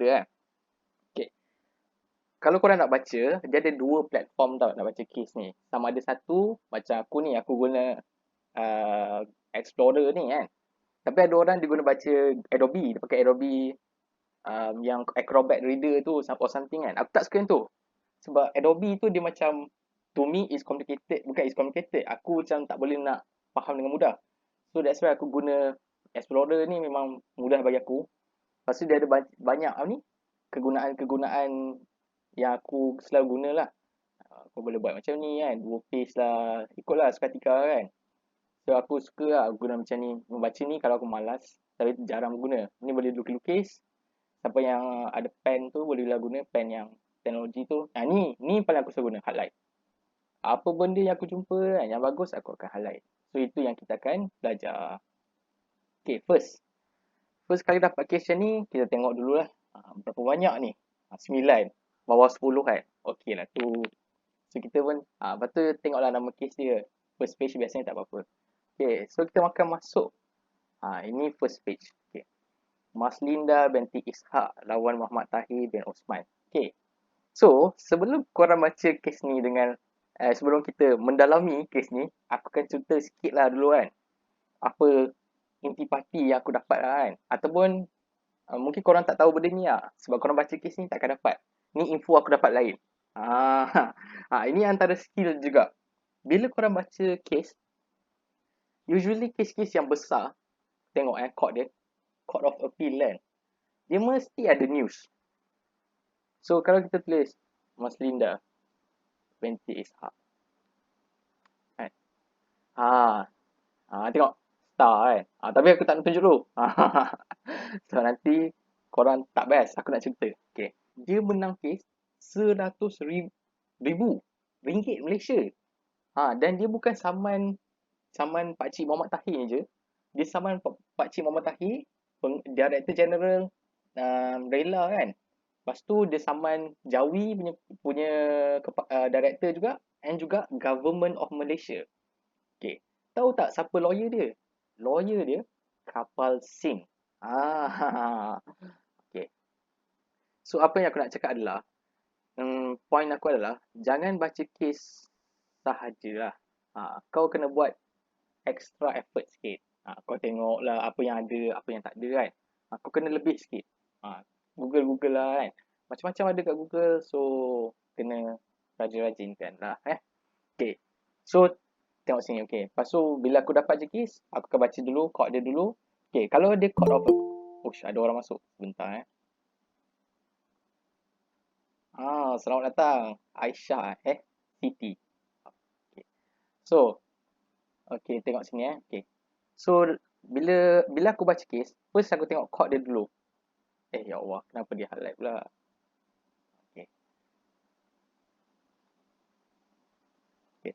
cerita kan. Okay. Kalau korang nak baca, dia ada dua platform tau nak baca kes ni. Sama ada satu, macam aku ni, aku guna Explorer ni kan. Tapi ada orang dia guna baca Adobe, dia pakai Adobe yang Acrobat Reader tu or something kan. Aku tak suka yang tu. Sebab Adobe tu dia macam, to me is complicated. Bukan is complicated, aku macam tak boleh nak faham dengan mudah. So that's why aku guna Explorer ni memang mudah bagi aku. Lepas tu dia ada banyak ni kegunaan-kegunaan yang aku selalu guna lah. Aku boleh buat macam ni kan, dua page lah, ikutlah seketika kan. So aku suka lah guna macam ni. Membaca ni kalau aku malas, tapi jarang guna. Ni boleh lukis-lukis. Siapa yang ada pen tu boleh lah guna pen yang teknologi tu. Ni paling aku suka guna, highlight. Apa benda yang aku jumpa kan, yang bagus aku akan highlight. So itu yang kita akan belajar. Okay, First kali dapat case macam ni, kita tengok dulu lah. Berapa banyak ni? 9. Bawah 10 kan? Okey lah tu. So kita pun, lepas tu tengoklah nama case dia. First page biasanya tak apa-apa. Okay, so kita akan masuk. Ini first page. Okay. Maslinda binti Ishak lawan Muhammad Tahir bin Osman. Okay. So, sebelum korang baca kes ni dengan sebelum kita mendalami kes ni, aku akan cerita sikit lah dulu kan. Apa intipati yang aku dapat lah kan. Ataupun mungkin korang tak tahu benda ni lah. Sebab korang baca kes ni takkan dapat. Ni info aku dapat lain. Ini antara skill juga. Bila korang baca kes, usually kes-kes yang besar, tengok court of appeal kan, dia mesti ada news. So kalau kita tulis Maslinda binti Ishak kan, tengok star kan, tapi aku tak nak tunjuk dulu. So nanti korang tak best aku nak cerita. Okay, dia menang kes 100,000 ringgit Malaysia. Dan dia bukan saman Pakcik Muhammad Tahir je. Dia saman Pakcik Muhammad Tahir, Director General Rela kan. Lepas tu dia saman Jawi punya director juga, and juga Government of Malaysia. Okay. Tahu tak siapa lawyer dia? Lawyer dia Kapal Singh. Okay. So apa yang aku nak cakap adalah, point aku adalah jangan baca kes sahajalah. Kau kena buat extra effort sikit. Kau tengoklah apa yang ada, apa yang tak ada kan. Kau kena lebih sikit. Google lah kan. Macam-macam ada kat Google, so kena rajin-rajinkan lah. Okay. So tengok sini. Okay. Lepas tu bila aku dapat je kes, aku akan baca dulu court dia dulu. Okay. Kalau dia court of, ada orang masuk. Bentar selamat datang Aisyah Siti. Okay. So okay, tengok sini Okay. So bila aku baca kes, first aku tengok court dia dulu. Ya Allah, kenapa dia highlight pula? Okay. Okay.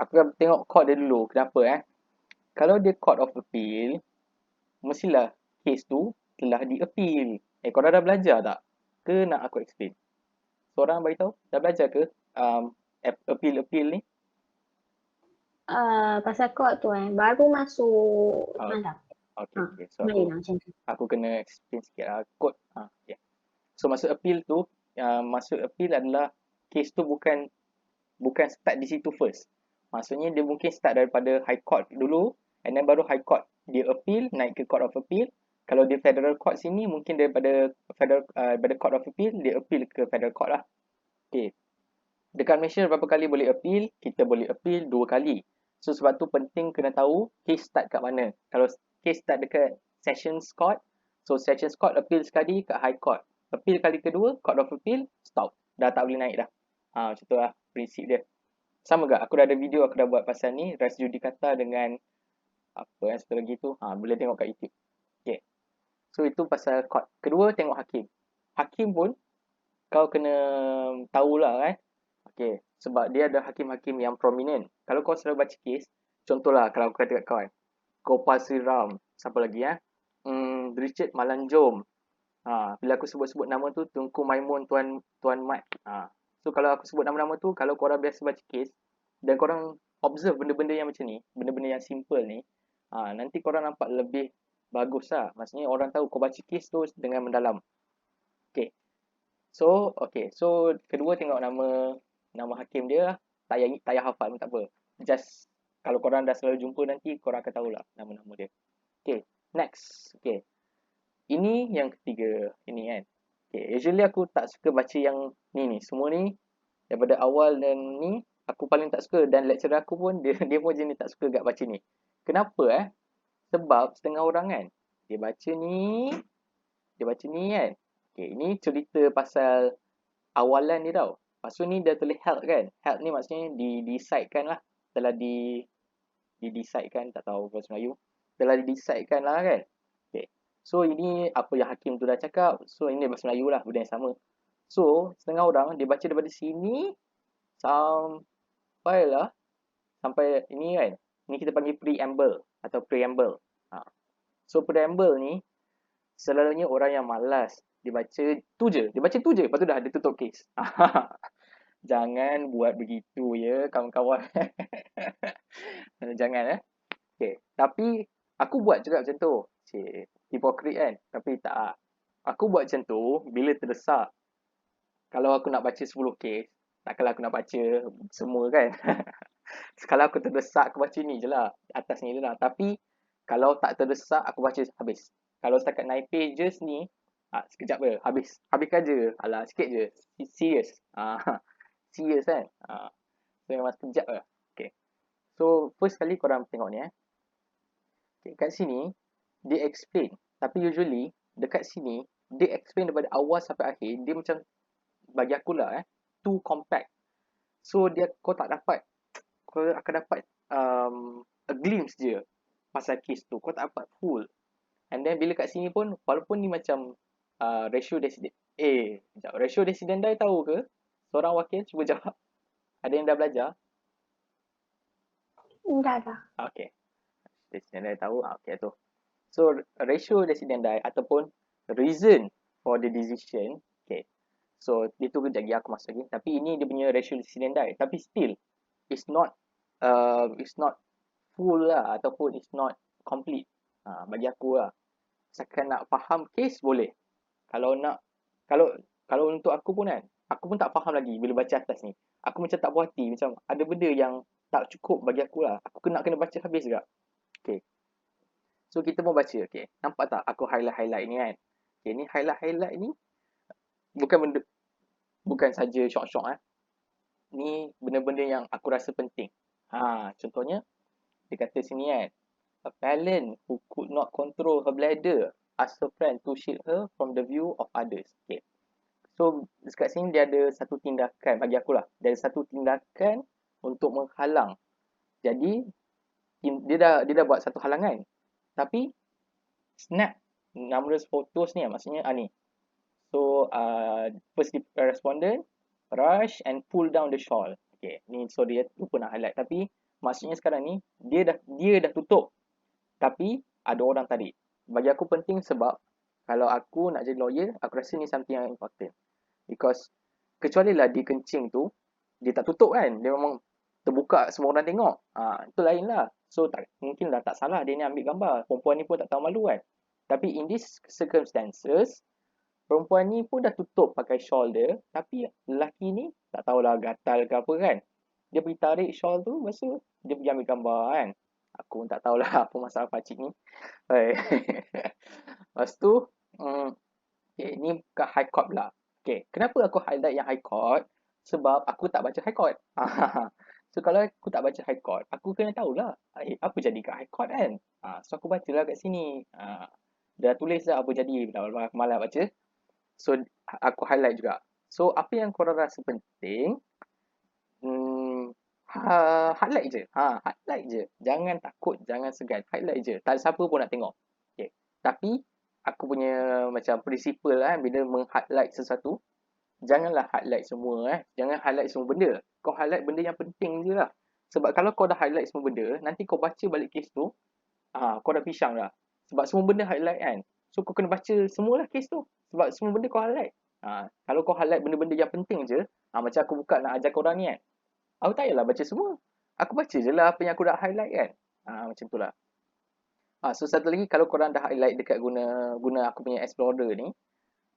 Aku akan tengok court dia dulu. Kenapa Kalau dia court of appeal, mestilah kes tu telah di-appeal. Korang dah belajar tak? Ke nak aku explain? Korang beritahu, dah belajar ke appeal ni? Pasal court tu baru masuk semalam. Okay. So aku kena explain sikit lah. Code. Okay. So maksud appeal tu, maksud appeal adalah kes tu bukan start di situ first. Maksudnya dia mungkin start daripada high court dulu, and then baru high court dia appeal naik ke court of appeal. Kalau dia federal court sini, mungkin daripada daripada court of appeal dia appeal ke federal court lah. Okay. Dekat Malaysia berapa kali boleh appeal? Kita boleh appeal 2 kali. So sebab tu penting kena tahu case start kat mana. Kalau case start dekat Sessions Court, so Sessions Court appeal sekali kat High Court. Appeal kali kedua, Court of Appeal, stop. Dah tak boleh naik dah. Macam tu lah prinsip dia. Sama ke? Aku dah ada video aku dah buat pasal ni, res judicata dengan apa yang satu lagi tu. Boleh tengok kat YouTube. Okay. So itu pasal court. Kedua, tengok hakim. Hakim pun kau kena tahulah Okay. Sebab dia ada hakim-hakim yang prominent. Kalau kau selalu baca kes, contohlah kalau aku kata kat kau Gopal Sriram, siapa lagi Richard Malanjom. Bila aku sebut-sebut nama tu, Tunku Maimun, Tuan Mat. So kalau aku sebut nama-nama tu, kalau korang biasa baca kes dan korang observe benda-benda yang macam ni, benda-benda yang simple ni, nanti korang nampak lebih bagus lah. Maksudnya orang tahu kau baca kes tu dengan mendalam. So, okay. So, kedua tengok nama hakim dia lah. Tak payah hafal pun tak apa. Just, kalau korang dah selalu jumpa nanti, korang akan tahulah nama-nama dia. Okay, next. Okay. Ini yang ketiga. Ini kan. Okay, usually aku tak suka baca yang ni. Semua ni, daripada awal dan ni, aku paling tak suka. Dan lecturer aku pun, dia pun jenis tak suka kat baca ni. Kenapa Sebab setengah orang kan, dia baca ni kan. Okay, ini cerita pasal awalan dia tau. Lepas tu ni dia tulis held kan. Held ni maksudnya didecidekan lah. Telah didecidekan, tak tahu bahasa Melayu. Telah didecidekan lah kan. Okay. So ini apa yang hakim tu dah cakap. So ini bahasa Melayu lah, benda yang sama. So setengah orang dia baca daripada sini sampai ini kan. Ni kita panggil preamble atau preamble. So preamble ni selalunya orang yang malas dibaca tu je. Dia baca tu je. Lepas tu dah dia tutup kes. Jangan buat begitu ya kawan-kawan. Jangan Okay. Tapi aku buat juga macam tu. Hipokrit kan. Tapi tak. Aku buat macam tu bila terdesak. Kalau aku nak baca 10 kes, takkanlah aku nak baca semua kan. Kalau aku terdesak, aku baca ni je lah. Atas ni je lah. Tapi kalau tak terdesak, aku baca habis. Kalau setakat 9 pages ni, sekejap je. Habis kerja. Alah, sikit je. Serius. Serius kan. So, memang sekejap je. Okay. So, first kali korang tengok ni Okay, kat sini, dia explain. Tapi usually, dekat sini, dia explain daripada awal sampai akhir. Dia macam, bagi aku lah too compact. So, kau akan dapat a glimpse je pasal kes tu. Kau tak dapat full. And then, bila kat sini pun, walaupun ni macam ratio decidend. Ratio decidendi tahu ke? Seorang wakil, cuba jawab. Ada yang dah belajar? Dah. Okay. Decidendi tahu. Okay, tu. So, ratio decidendi ataupun reason for the decision. Okay. So, itu kejap lagi aku masuk lagi. Tapi ini dia punya ratio decidendi. Tapi still, it's not full lah ataupun it's not complete. Bagi aku lah. Asalkan nak faham case, boleh. Kalau untuk aku pun kan, aku pun tak faham lagi bila baca atas ni. Aku macam tak puas hati. Macam ada benda yang tak cukup bagi aku lah. Aku kena baca habis juga. Okay. So, kita mau baca. Okay. Nampak tak aku highlight-highlight ni kan? Okay, ni highlight-highlight ni bukan saja syok-syok Ni benda-benda yang aku rasa penting. Contohnya, dia kata sini kan, a parent who could not control her bladder asked her friend to shield her from the view of others. Okay. So, dekat sini dia ada satu tindakan, bagi akulah, dia ada satu tindakan untuk menghalang. Jadi, dia dah buat satu halangan. Tapi, snap numerous photos ni maksudnya ni. So, first respondent rush and pull down the shawl. Okay, ni so dia lupa nak highlight. Tapi, maksudnya sekarang ni, dia dah tutup. Tapi, ada orang tarik. Bagi aku penting sebab, kalau aku nak jadi lawyer, aku rasa ni something yang important. Because, kecuali lah dia kencing tu, dia tak tutup kan. Dia memang terbuka, semua orang tengok. Itu lain lah. So, mungkin dah tak salah dia ni ambil gambar. Perempuan ni pun tak tahu malu kan. Tapi, in these circumstances, perempuan ni pun dah tutup pakai shawl dia. Tapi, lelaki ni, tak tahulah gatal ke apa kan. Dia pergi tarik shawl tu, lepas tu, dia pergi ambil gambar kan. Aku pun tak tahulah apa masalah pakcik ni. Lepas tu, okay, ni bukan high court pula. Okay, kenapa aku highlight yang high court? Sebab aku tak baca high court. So, kalau aku tak baca high court, aku kena tahulah apa jadi kat high court kan. So, aku bacalah kat sini. Dah tulis dah apa jadi. Dah malas baca. So, aku highlight juga. So, apa yang korang rasa penting, highlight je. Highlight je. Jangan takut, jangan segan. Highlight je. Tak ada siapa pun nak tengok. Okay. Tapi, aku punya macam prinsipal bila meng-highlight sesuatu, janganlah highlight semua Jangan highlight semua benda. Kau highlight benda yang penting je lah. Sebab kalau kau dah highlight semua benda, nanti kau baca balik kes tu, kau dah pisang dah. Sebab semua benda highlight kan. So, kau kena baca semualah kes tu. Sebab semua benda kau highlight. Kalau kau highlight benda-benda yang penting je, macam aku buka nak ajar korang ni kan. Aku tak payahlah baca semua. Aku baca je lah apa yang aku dah highlight kan. Macam tu lah. So, satu lagi, kalau korang dah highlight dekat guna aku punya Explorer ni,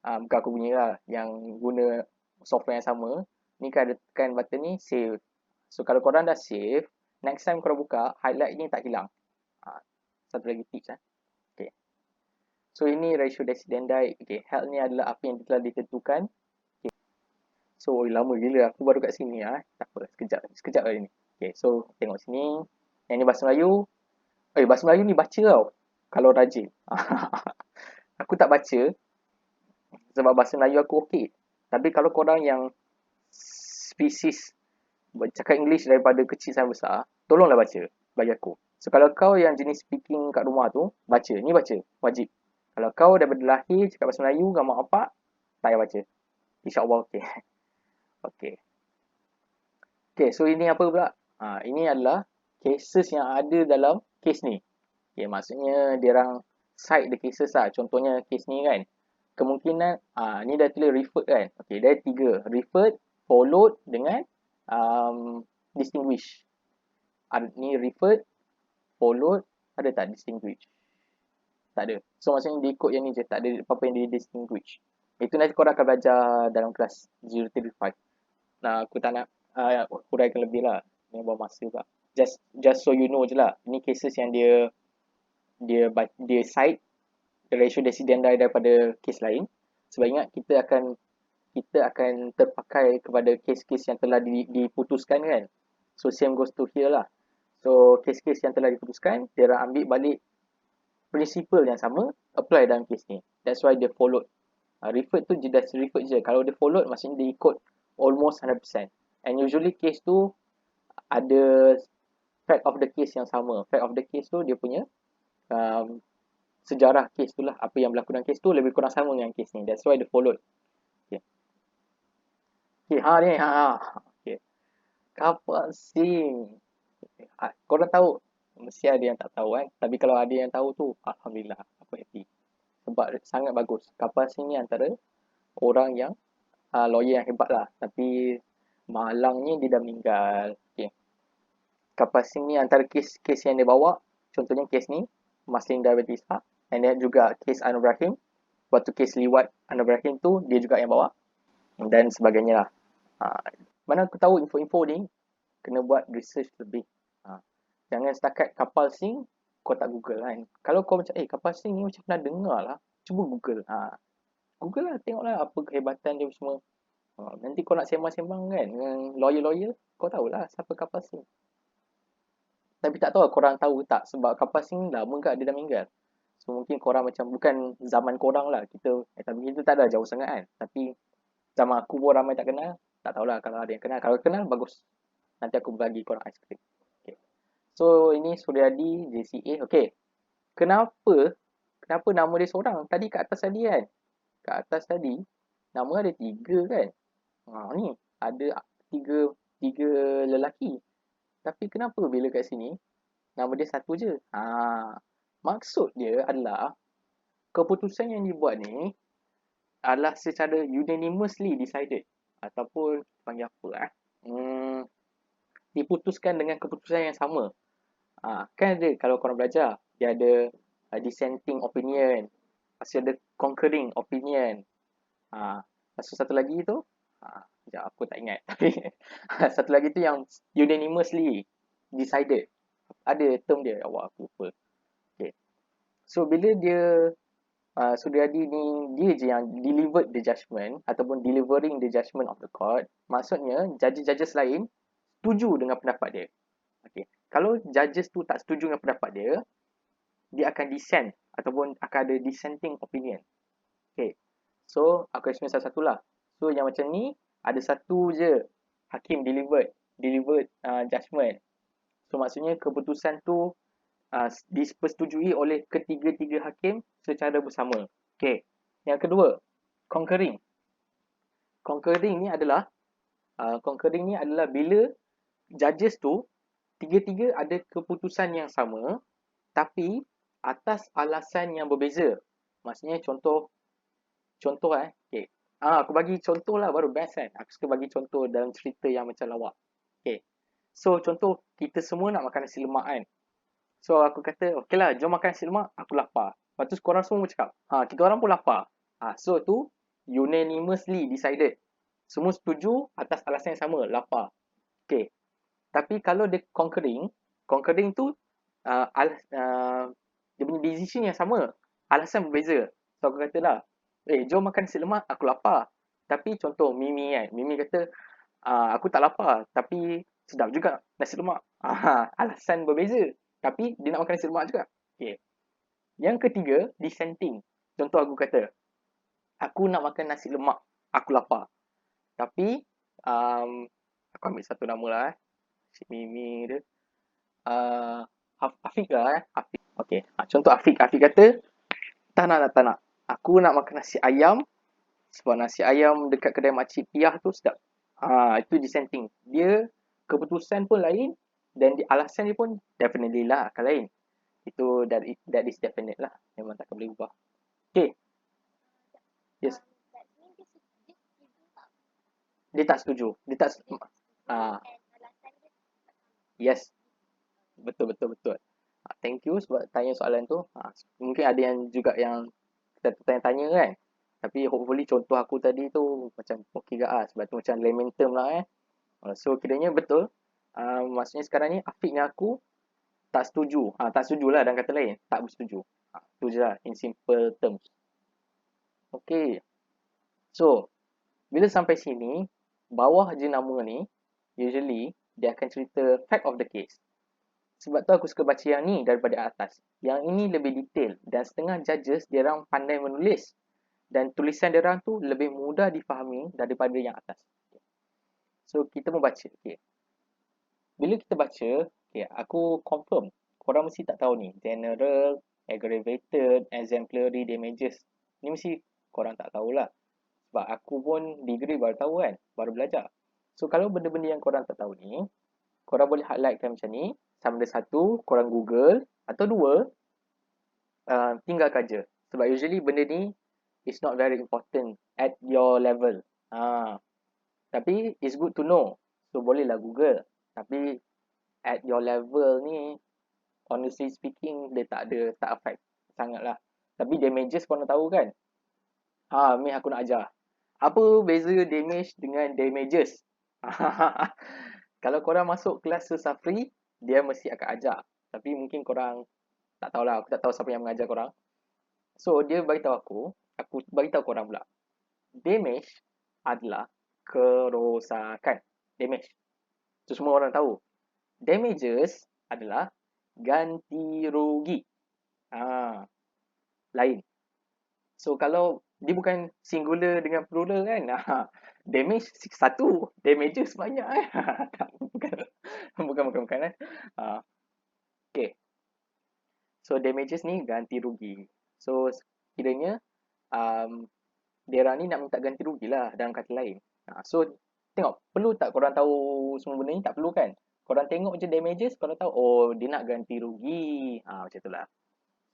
bukan aku punya lah, yang guna software yang sama, ni kan ada tekan button ni save. So kalau korang dah save, next time korang buka, highlight ni tak hilang. Satu lagi tips Okay. So ini ratio decidendi. Okay, health ni adalah apa yang telah ditentukan. Okay. So lama gila aku baru kat sini Tak apa, sekejap lagi ni. Okay, so tengok sini. Yang ni bahasa Melayu. Bahasa Melayu ni baca tau. Kalau rajin. Aku tak baca sebab bahasa Melayu aku okey. Tapi kalau korang yang spesies cakap English daripada kecil sampai besar, tolonglah baca bagi aku. So kalau kau yang jenis speaking kat rumah tu, baca. Ni baca, wajib. Kalau kau daripada lahir cakap bahasa Melayu dengan mak bapak, tak payah baca. InsyaAllah okey. Okey. Okay, so ini apa pula? Ini adalah cases yang ada dalam case ni. Okay, maksudnya dia orang cite the cases lah. Contohnya case ni kan. Kemungkinan, ni dah tulis referred kan. Okay, dia ada 3. Referred, followed dengan distinguish. Ni referred, followed, ada tak distinguish? Tak ada. So maksudnya dia ikut yang ni je. Tak ada apa-apa yang dia distinguish. Itu nanti korang akan belajar dalam kelas 035. Nah, aku tak nak huraikan lebih lah. Ni buang masa juga. Just so you know je lah. Ini cases yang dia cite ratio decidendi daripada case lain. Sebab ingat kita akan terpakai kepada case-case yang telah diputuskan kan. So same goes to here lah. So case-case yang telah diputuskan, dia orang ambil balik prinsipal yang sama, apply dalam case ni. That's why dia followed. Referred tu just referred je. Kalau dia followed, maksudnya dia ikut almost 100%. And usually case tu ada fact of the case yang sama. Fact of the case tu dia punya sejarah case tu lah. Apa yang berlaku dalam case tu lebih kurang sama dengan case ni. That's why dia followed. Okay. Okay, ni. Okay. Kapal sing. Okay. Korang tahu? Mesti ada yang tak tahu kan. Tapi kalau ada yang tahu tu, Alhamdulillah. Aku happy. Sebab sangat bagus. Kapal sing ni antara orang yang lawyer yang hebat lah. Tapi malangnya dia dah meninggal. Okay. Kapal sing ni antara kes yang dia bawa. Contohnya kes ni. Maslin Diabetes Haq. And then juga kes Anwar Ibrahim. Waktu kes liwat Anwar Ibrahim tu, dia juga yang bawa. Dan sebagainya lah. Mana aku tahu info-info ni, kena buat research lebih. Jangan setakat kapal sing, kau tak Google kan. Kalau kau macam, kapal sing ni macam pernah dengar lah. Cuba Google. Google lah, tengoklah apa kehebatan dia semua. Nanti kau nak sembang-sembang kan dengan lawyer-lawyer, kau tahulah siapa kapal sing. Tapi tak tahu korang tahu tak, sebab kapal sing lama ke dia dah meninggal. So mungkin korang macam, bukan zaman korang lah. Tapi kita tak ada jauh sangat kan. Tapi zaman aku pun ramai tak kenal. Tak tahulah kalau ada yang kenal. Kalau kenal, bagus. Nanti aku bagi korang aiskrim. Okay. So ini Suryadi JCA. Okay. Kenapa nama dia seorang? Tadi kat atas tadi kan. Kat atas tadi, nama ada 3 kan. Ni ada 3 lelaki. Tapi kenapa bila kat sini nama dia 1 je? Maksud dia adalah keputusan yang dibuat ni adalah secara unanimously decided ataupun panggil apa diputuskan dengan keputusan yang sama. Kan ada kalau korang belajar, dia ada dissenting opinion, lepas tu ada concurring opinion. Lepas tu satu lagi tu sekejap aku tak ingat tapi satu lagi tu yang unanimously decided. Ada term dia, awak aku lupa. Okay. So bila dia Suryadi ni, dia je yang delivered the judgment ataupun delivering the judgment of the court. Maksudnya judges lain setuju dengan pendapat dia. Okay. Kalau judges tu tak setuju dengan pendapat dia, dia akan dissent ataupun akan ada dissenting opinion. Okay. So aku explain satu-satu lah. So yang macam ni ada satu je hakim delivered judgment. So maksudnya keputusan tu dipersetujui oleh ketiga-tiga hakim secara bersama. Okay. Yang kedua, concurring. Concurring ni adalah bila judges tu tiga-tiga ada keputusan yang sama tapi atas alasan yang berbeza. Maksudnya contoh okay. Aku bagi contoh lah baru best kan. Aku suka bagi contoh dalam cerita yang macam lawak. Okay. So contoh kita semua nak makan nasi lemak kan. So aku kata okey lah jom makan nasi lemak, aku lapar. Lepas tu korang semua cakap kita orang pun lapar. So tu unanimously decided. Semua setuju atas alasan yang sama, lapar. Okay. Tapi kalau dia conquering tu dia punya decision yang sama, alasan berbeza. So aku kata lah, jom makan nasi lemak, aku lapar. Tapi contoh Mimi kan, Mimi kata, aku tak lapar, tapi sedap juga nasi lemak. Alasan berbeza. Tapi dia nak makan nasi lemak juga. Okay. Yang ketiga, dissenting. Contoh aku kata, aku nak makan nasi lemak, aku lapar. Tapi, aku ambil satu nama lah si Mimi dia. Afiq lah Afiq. Okay. Contoh Afiq. Afiq kata, tak nak. Aku nak makan nasi ayam sebab nasi ayam dekat kedai makcik Piah tu sedap. Itu dissenting. Dia keputusan pun lain dan alasan dia pun definitely lah akan lain. Itu that is definite lah. Memang tak boleh ubah. Okay. Yes. Dia tak setuju. Dia tak yes. Betul. Thank you sebab tanya soalan tu. Mungkin ada yang juga yang kita tanya-tanya kan. Tapi hopefully contoh aku tadi tu macam okey ke sebab tu macam layman term lah So kiranya betul. Maksudnya sekarang ni Afiq dengan aku tak setuju. Tak setuju lah dan kata lain. Tak bersetuju. Tu je lah in simple terms. Okay. So, bila sampai sini, bawah je nama ni, usually dia akan cerita fact of the case. Sebab tu aku suka baca yang ni daripada atas. Yang ini lebih detail dan setengah judges dia orang pandai menulis. Dan tulisan dia orang tu lebih mudah difahami daripada yang atas. So, kita mau baca. Okay. Bila kita baca, okay, aku confirm. Korang mesti tak tahu ni. General, aggravated, exemplary damages. Ni mesti korang tak tahulah. Sebab aku pun degree baru tahu kan. Baru belajar. So, kalau benda-benda yang korang tak tahu ni, korang boleh highlightkan macam ni. Sama ada satu, korang Google. Atau dua, tinggalkan je. Sebab usually benda ni is not very important at your level. Tapi it's good to know. So, bolehlah Google. Tapi at your level ni, honestly speaking, dia tak affect sangat lah. Tapi damages korang tahu kan? Ni aku nak ajar. Apa beza damage dengan damages? Kalau korang masuk kelas Safri, dia mesti akan ajar. Tapi mungkin korang tak tahulah. Aku tak tahu siapa yang mengajar korang. So, dia beritahu aku beritahu korang pula. Damage adalah kerosakan. Damage. Itu semua orang tahu. Damages adalah ganti rugi. Lain. So, kalau dia bukan singular dengan plural kan. Damage satu, damages banyak bukan Okay. So damages ni ganti rugi. So kiranya dia orang ni nak minta ganti rugi lah dalam kata lain. So tengok, perlu tak korang tahu semua benda ni? Tak perlu kan? Korang tengok je damages, korang tahu oh dia nak ganti rugi. Macam tu lah.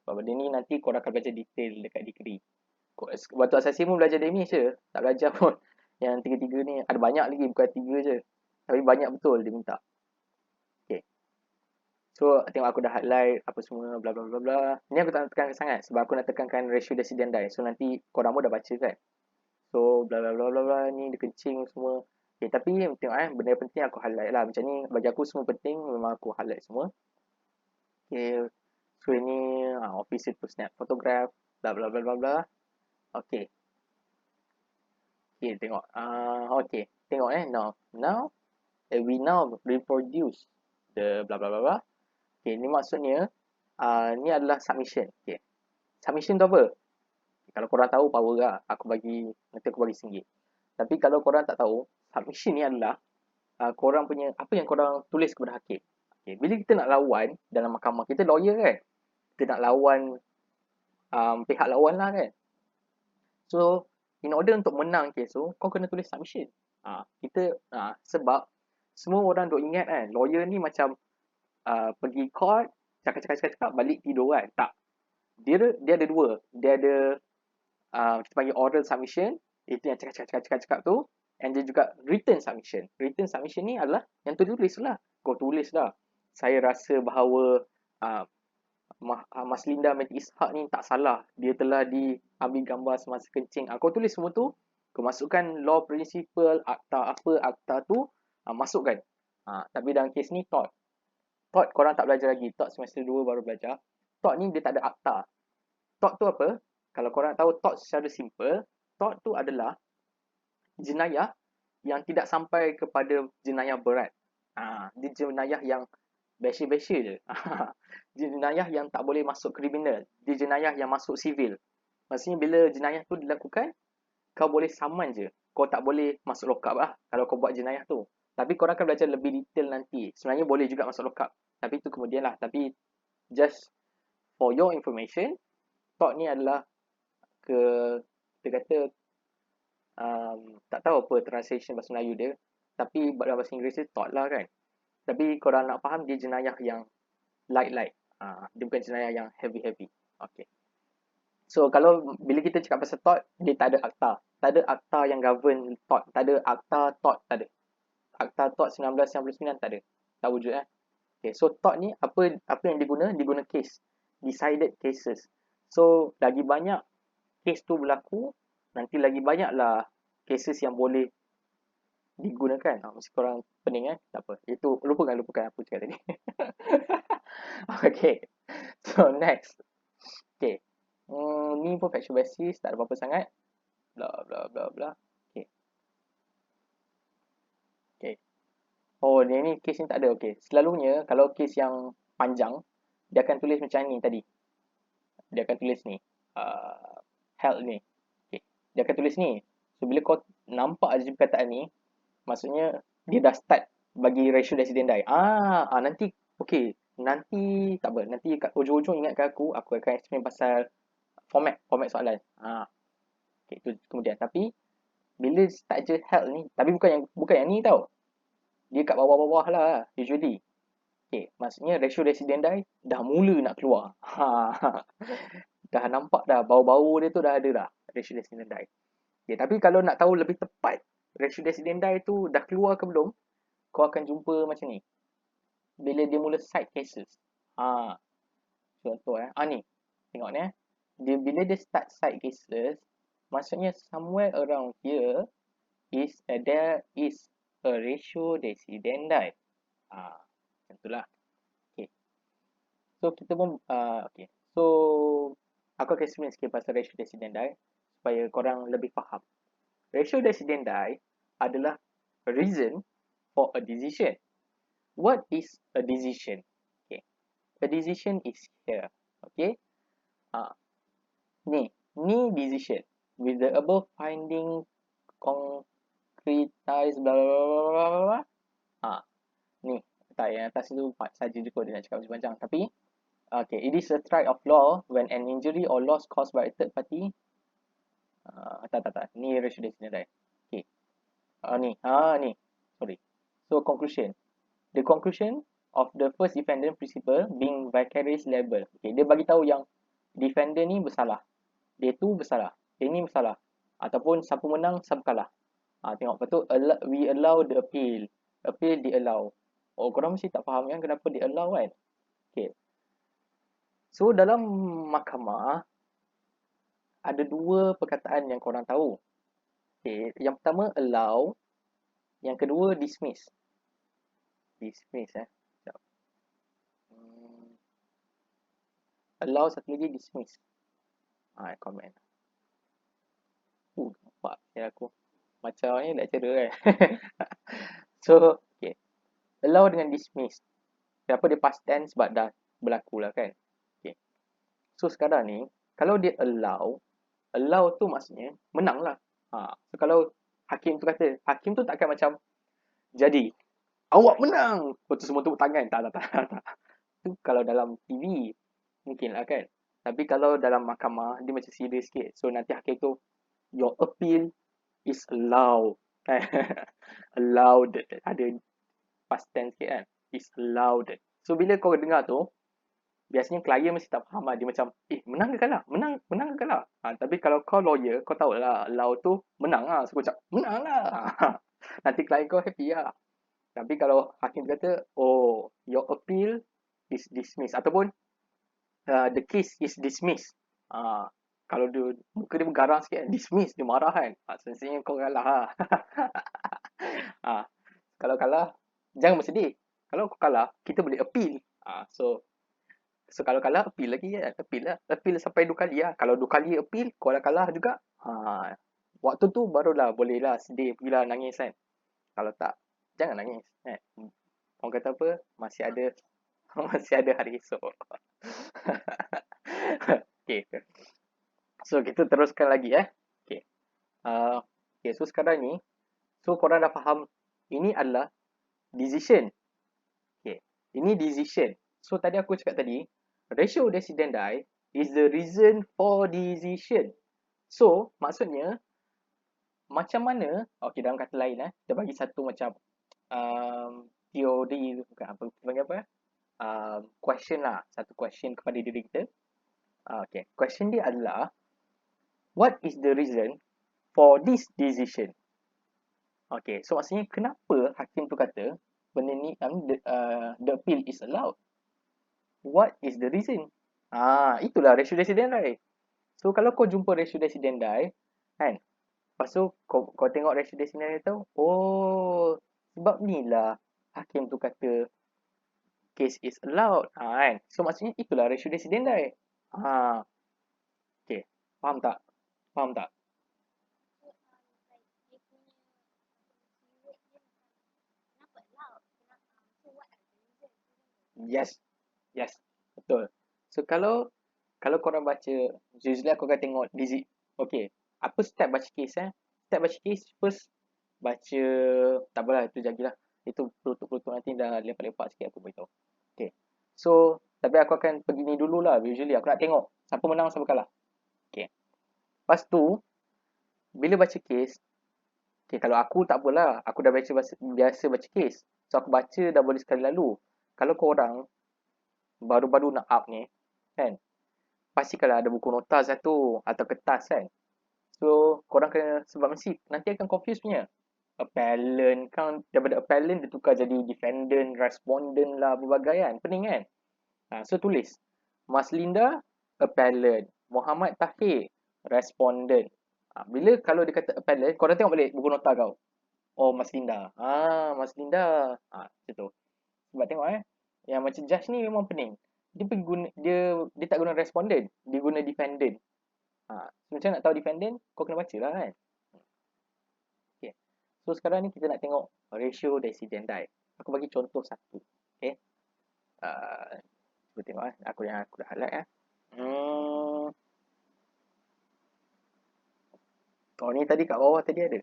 Sebab benda ni nanti korang akan belajar detail dekat degree. Waktu asasi pun belajar damage je. Tak belajar pun. Yang tiga-tiga ni ada banyak lagi, bukan tiga je. Tapi banyak betul dia minta. Okay. So tengok aku dah highlight apa semua bla bla bla bla. Ni aku tak tekankan sangat sebab aku nak tekankan ratio decedent die. So nanti korang pun dah baca kan. So bla bla bla bla bla ni dia kencing semua. Okay, tapi tengok benda penting aku highlight lah. Macam ni bagi aku semua penting memang aku highlight semua. Okay. So ini officer to snap photograph bla bla bla bla bla. Okay. Okay, tengok. Okay. Tengok Now, we now reproduce the bla bla bla bla. Okay, ni maksudnya ni adalah submission. Okay. Submission tu apa? Kalau korang tahu, power lah. Nanti aku bagi RM1. Tapi kalau korang tak tahu, submission ni adalah korang punya, apa yang korang tulis kepada hakim. Okay. Bila kita nak lawan dalam mahkamah, kita lawyer kan? Kita nak lawan pihak lawan lah kan? So, in order untuk menang kes tu, kau kena tulis submission. Sebab semua orang duk ingat kan, lawyer ni macam pergi court, cakap, balik tidur kan? Tak. Dia ada dua. Dia ada kita panggil oral submission, itu yang cakap tu, and dia juga written submission. Written submission ni adalah yang tulis lah. Kau tulis lah. Saya rasa bahawa Mas Linda binti Ishak ni tak salah. Dia telah diambil gambar semasa kencing. Kau tulis semua tu, Kau masukkan law principle, akta apa, akta tu, masukkan. Tapi dalam kes ni tort. Tort korang tak belajar lagi. Tort semester 2 baru belajar. Tort ni dia tak ada akta. Tort tu apa? Kalau korang tahu tort secara simple, tort tu adalah jenayah yang tidak sampai kepada jenayah berat. Dia jenayah yang biasa-biasa je. Jenayah yang tak boleh masuk kriminal. Dia jenayah yang masuk sivil. Maksudnya bila jenayah tu dilakukan, kau boleh saman je. Kau tak boleh masuk lock up lah kalau kau buat jenayah tu. Tapi korang akan belajar lebih detail nanti. Sebenarnya boleh juga masuk lock up. Tapi tu kemudian lah. Tapi just for your information, tort ni adalah kita kata tak tahu apa translation bahasa Melayu dia. Tapi dalam bahasa Inggeris dia tort lah kan. Tapi korang nak faham dia jenayah yang light. Dia bukan jenayah yang heavy. Okay. So kalau bila kita cakap pasal tort, dia tak ada akta. Tak ada akta yang govern tort. Tak ada akta tort, tak ada. Akta tort 1999 tak ada. Tak wujud Okay, so tort ni apa yang diguna? Diguna case. Decided cases. So lagi banyak case tu berlaku, nanti lagi banyaklah cases yang boleh digunakan. Mesti korang pening tak apa. Itu lupakan apa cakap tadi. Okay. So next. Okay. Ni pun factual basis, tak ada apa-apa sangat. Bla bla bla bla. Okay. Oh, dia ni case ni tak ada. Okay. Selalunya kalau case yang panjang, dia akan tulis macam ni tadi. Dia akan tulis ni. Held ni. Okay. Dia akan tulis ni. So bila kau nampak je perkataan ni, maksudnya dia dah start bagi ratio decidendi. Nanti okay. Nanti tak apa. Nanti kat ujung-ujung ingatkan aku akan explain pasal format soalan. Okay, itu kemudian. Tapi bila start je held ni, tapi bukan yang ni tau. Dia kat bawah-bawah lah usually. Okay, maksudnya ratio decidendi dah mula nak keluar. Dah nampak dah bau-bau dia tu dah ada dah ratio decidendi. Okay, tapi kalau nak tahu lebih tepat ratio decidendi tu dah keluar ke belum, kau akan jumpa macam ni. Bila dia mula cite cases. Contoh ni. Tengok ni Dia bila dia start cite cases, maksudnya somewhere around here there is a ratio decidendi. Macam itulah. Okay. So kita pun okay. So aku akan explain sikit pasal ratio decidendi supaya korang lebih faham. Ratio decidendi adalah a reason for a decision. What is a decision? Okay. A decision is here. Okay. Ni decision. With the above finding concretized blah blah blah blah blah. Ni tak yang atas tu saja je kot dia nak cakap macam panjang. Tapi okay, it is a strike of law when an injury or loss caused by a third party. Tak. Ni ratio decidendi. Okay. Ni. Sorry. So conclusion. The conclusion of the first defendant principle being vicarious liable. Okay, dia bagi tahu yang defendant ni bersalah. Dia tu bersalah. Dia ni bersalah. Ataupun siapa menang, siapa kalah. Tengok. Lepas tu, we allow the appeal. Appeal di allow. Oh, korang mesti tak faham kan kenapa di allow kan? Okay. So, dalam mahkamah, ada dua perkataan yang korang tahu. Okay. Yang pertama, allow. Yang kedua, dismiss. Dismiss Allow, satu lagi dismiss. Comment. Nampak ya aku. Macam ni lecturer kan. So, okay. Allow dengan dismiss. Kenapa dia past tense? Sebab dah berlaku lah kan. Okay. So, sekarang ni, kalau dia allow tu maksudnya menang lah. So, kalau hakim tu kata, hakim tu takkan macam, jadi, awak menang. Lepas tu semua tepuk tangan. Tak. Tu kalau dalam TV, mungkin lah kan. Tapi kalau dalam mahkamah, dia macam serius sikit. So, nanti hakim tu, your appeal is allowed. Allowed. Ada past tense sikit kan. Is allowed. So, bila kau dengar tu, biasanya klien mesti tak faham lah. Dia macam, menang ke kalah? Menang ke kalah? Tapi kalau kau lawyer, kau tahu lah, allow tu menang lah. So, kau cakap, menang lah. Nanti klien kau happy lah. Tapi kalau hakim kata, oh, your appeal is dismissed. Ataupun, the case is dismissed. Kalau dia muka dia bergarang sikit, dismiss, dia marah kan. Semestinya kau kalah lah. Kalau kalah, jangan bersedih. Kalau kau kalah, kita boleh appeal. So kalau kalah, appeal lagi kan. Appeal lah. Appeal sampai 2 kali lah. Kalau 2 kali appeal, kau dah kalah juga. Waktu tu barulah bolehlah sedih, pergilah nangis kan. Kalau tak, jangan nangis. Kan? Orang kata apa? Masih ada masih ada hari esok. Okay. So kita teruskan lagi Okay. Okay, so sekarang ni, so korang dah faham ini adalah decision. Okay. Ini decision. So tadi aku cakap tadi, ratio decidendi is the reason for decision. So maksudnya macam mana, okay, dalam kata lain kita bagi satu macam teori, bukan apa panggil apa question lah, satu question kepada diri kita. Okay, question dia adalah, what is the reason for this decision? Okay, so maksudnya kenapa hakim tu kata benda ni, the appeal is allowed? What is the reason? Itulah ratio decidendi. So kalau kau jumpa ratio decidendi kan, lepas tu kau tengok ratio decidendi tu, oh sebab ni lah hakim tu kata case is allowed kan. So maksudnya itulah ratio decidendi. Okay, faham tak? Faham tak? Yes. Betul. So kalau korang baca, usually aku akan tengok okay, apa step baca case Step baca case, first baca, tak apalah, itu jagilah. Itu pelutuk-pelutuk nanti dah lepak-lepak sikit aku beritahu. Okay. So, tapi aku akan pergi ni dululah. Usually aku nak tengok siapa menang, siapa kalah. Okay. Lepas tu, bila baca case, okay, kalau aku tak apalah, aku dah biasa baca case. So, aku baca dah boleh sekali lalu. Kalau korang baru-baru nak up ni, kan, pasti kalau ada buku nota satu atau kertas kan, so korang kena, sebab mesti nanti akan confuse punya. Appellant kan, daripada appellant dia tukar jadi defendant, respondent lah, berbagai kan, pening kan. So tulis Mas Linda appellant, Muhammad Tahir respondent. Bila kalau dia kata appellant, korang tengok balik buku nota kau. Oh, Mas Linda. Mas Linda. Macam tu. Sebab tengok yang macam judge ni memang pening. Dia pergi guna, dia tak guna respondent, dia guna defendant. Macam nak tahu defendant, kau kena baca lah kan. Okay. So sekarang ni kita nak tengok ratio decidendi. Aku bagi contoh satu. Okay. Cuba tengok aku dah highlight Oh ni tadi kat bawah tadi ada.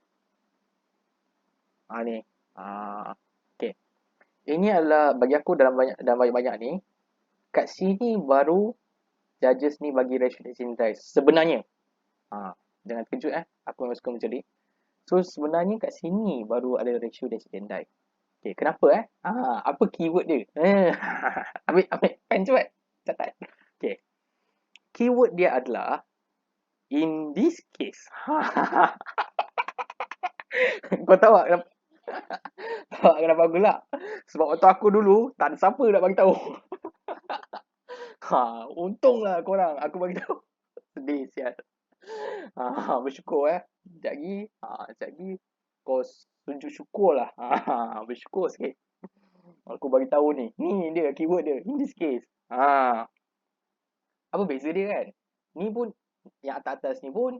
Ni. Okay. Ini adalah bagi aku dalam banyak-banyak ni, kat sini baru judges ni bagi ratio decidendi sebenarnya. Jangan terkejut aku memang suka mencari. So sebenarnya kat sini baru ada ratio decidendi. Okay, kenapa apa keyword dia? Ambil pen cepat. Catat. Okay. Keyword dia adalah in this case. Kau tahu tak kenapa? Tahu tak kenapa aku gelak? Sebab waktu aku dulu tak ada siapa nak bagi tahu. Untunglah korang aku bagi tahu. Sedih sial. Bersyukur sekejap lagi kau tunjuk syukur lah. Bersyukur sikit aku bagi tahu ni dia keyword dia, in this case. Apa beza dia kan, ni pun yang atas-atas ni pun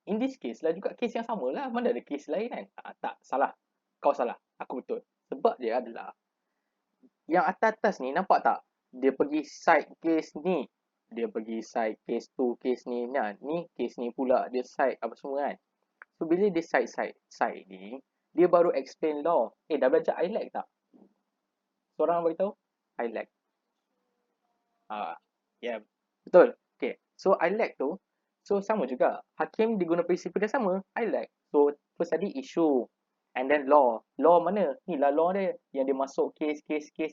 in this case lah juga, case yang sama lah, mana ada case lain kan. Tak, salah, kau salah, aku betul. Sebab dia adalah yang atas-atas ni, nampak tak, dia pergi side case ni, dia pergi side case tu, case ni, ni case ni pula dia side apa semua kan. So bila dia side ni, dia baru explain law. Dah belajar ILEC tak? Seorang beritahu ILEC. Ya, betul. Okay, so ILEC tu, so sama juga, hakim diguna prinsip dia sama, ILEC. So first tadi issue, and then law mana? Ni lah law dia, yang dia masuk case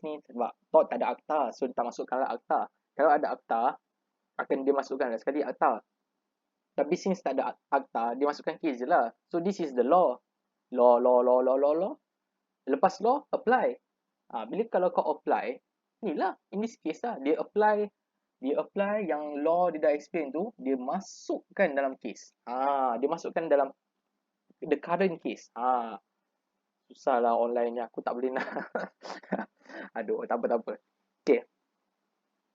ni. Sebab tak ada akta, so dia tak masukkan lah akta. Kalau ada akta, akan dia masukkan sekali akta. Tapi since tak ada akta, dia masukkan case je lah. So this is the law. Law. Lepas law, apply. Bila kalau kau apply, ni lah, in this case lah, dia apply Dia apply yang law dia dah explain tu, dia masukkan dalam case. Dia masukkan dalam the current case. Susahlah online ni, aku tak boleh nak. Aduh, tak apa tak apa. Okay,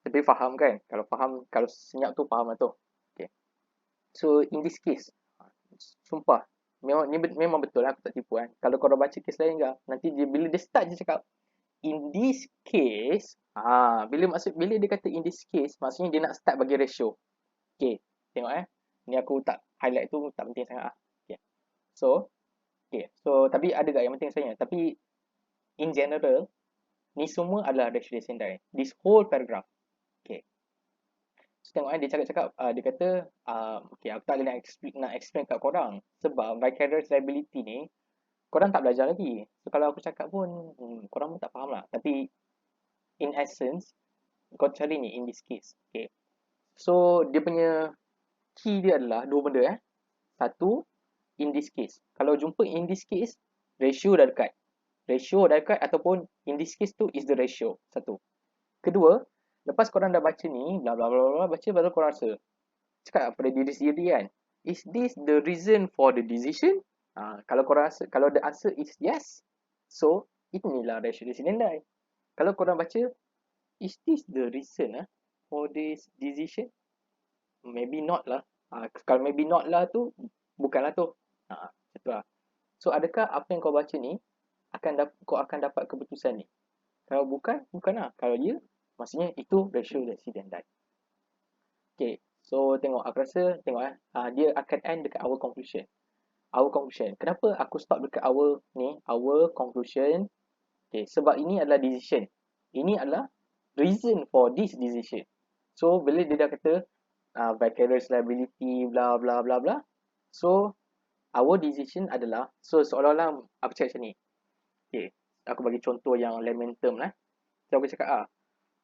tapi faham kan? Kalau faham, kalau senyap tu faham lah tu. Okay. So in this case, sumpah, memang betul lah, aku tak tipu kan. Kalau korang baca case lain ke, nanti bila dia start dia cakap in this case, bila dia kata in this case, maksudnya dia nak start bagi ratio. Okay, tengok ni aku tak highlight tu, tak penting sangat ah. Okay. So tapi ada tak yang penting sebenarnya? Tapi in general, ni semua adalah ratio descendant. This whole paragraph. Okay. So tengok dia cakap, dia kata, okay, aku tak boleh nak explain kat korang. Sebab vicarious liability ni, korang tak belajar lagi. So kalau aku cakap pun, korang pun tak faham lah. Tapi in essence, kau cari ni in this case. Okay. So dia punya key dia adalah dua benda Satu, in this case. Kalau jumpa in this case, ratio dah dekat. Ratio dah dekat ataupun in this case tu is the ratio. Satu. Kedua, lepas korang dah baca ni, bla bla bla bla, baca baru korang rasa. Cakap pada diri sendiri kan. Is this the reason for the decision? Kalau korang rasa, kalau the answer is yes, so inilah ratio descendant. Kalau korang baca, is this the reason for this decision? Maybe not lah. Kalau maybe not lah tu, bukanlah tu. Itu lah. So adakah apa yang kau baca ni kau akan dapat keputusan ni? Kalau bukan, bukan lah. Kalau ya, maksudnya itu ratio descendant. Okay. So tengok, aku rasa tengok dia akan end dekat our conclusion. Our conclusion. Kenapa aku stop dekat our conclusion? Okay, sebab ini adalah decision. Ini adalah reason for this decision. So bila dia dah kata vicarious liability bla bla bla bla. So our decision adalah, so seolah-olah aku cakap macam ni. Okay, aku bagi contoh yang layman term lah. So aku cakap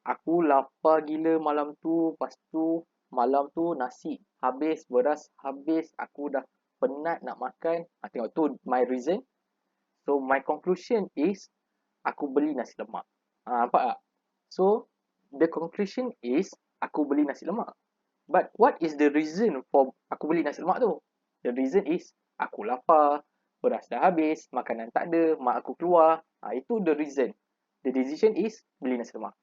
aku lapar gila malam tu, lepas tu malam tu nasi habis, beras habis, aku dah penat nak makan. Tengok tu my reason. So my conclusion is aku beli nasi lemak. Nampak tak? So the conclusion is aku beli nasi lemak. But what is the reason for aku beli nasi lemak tu? The reason is aku lapar, beras dah habis, makanan tak ada, mak aku keluar. Itu the reason. The decision is beli nasi lemak.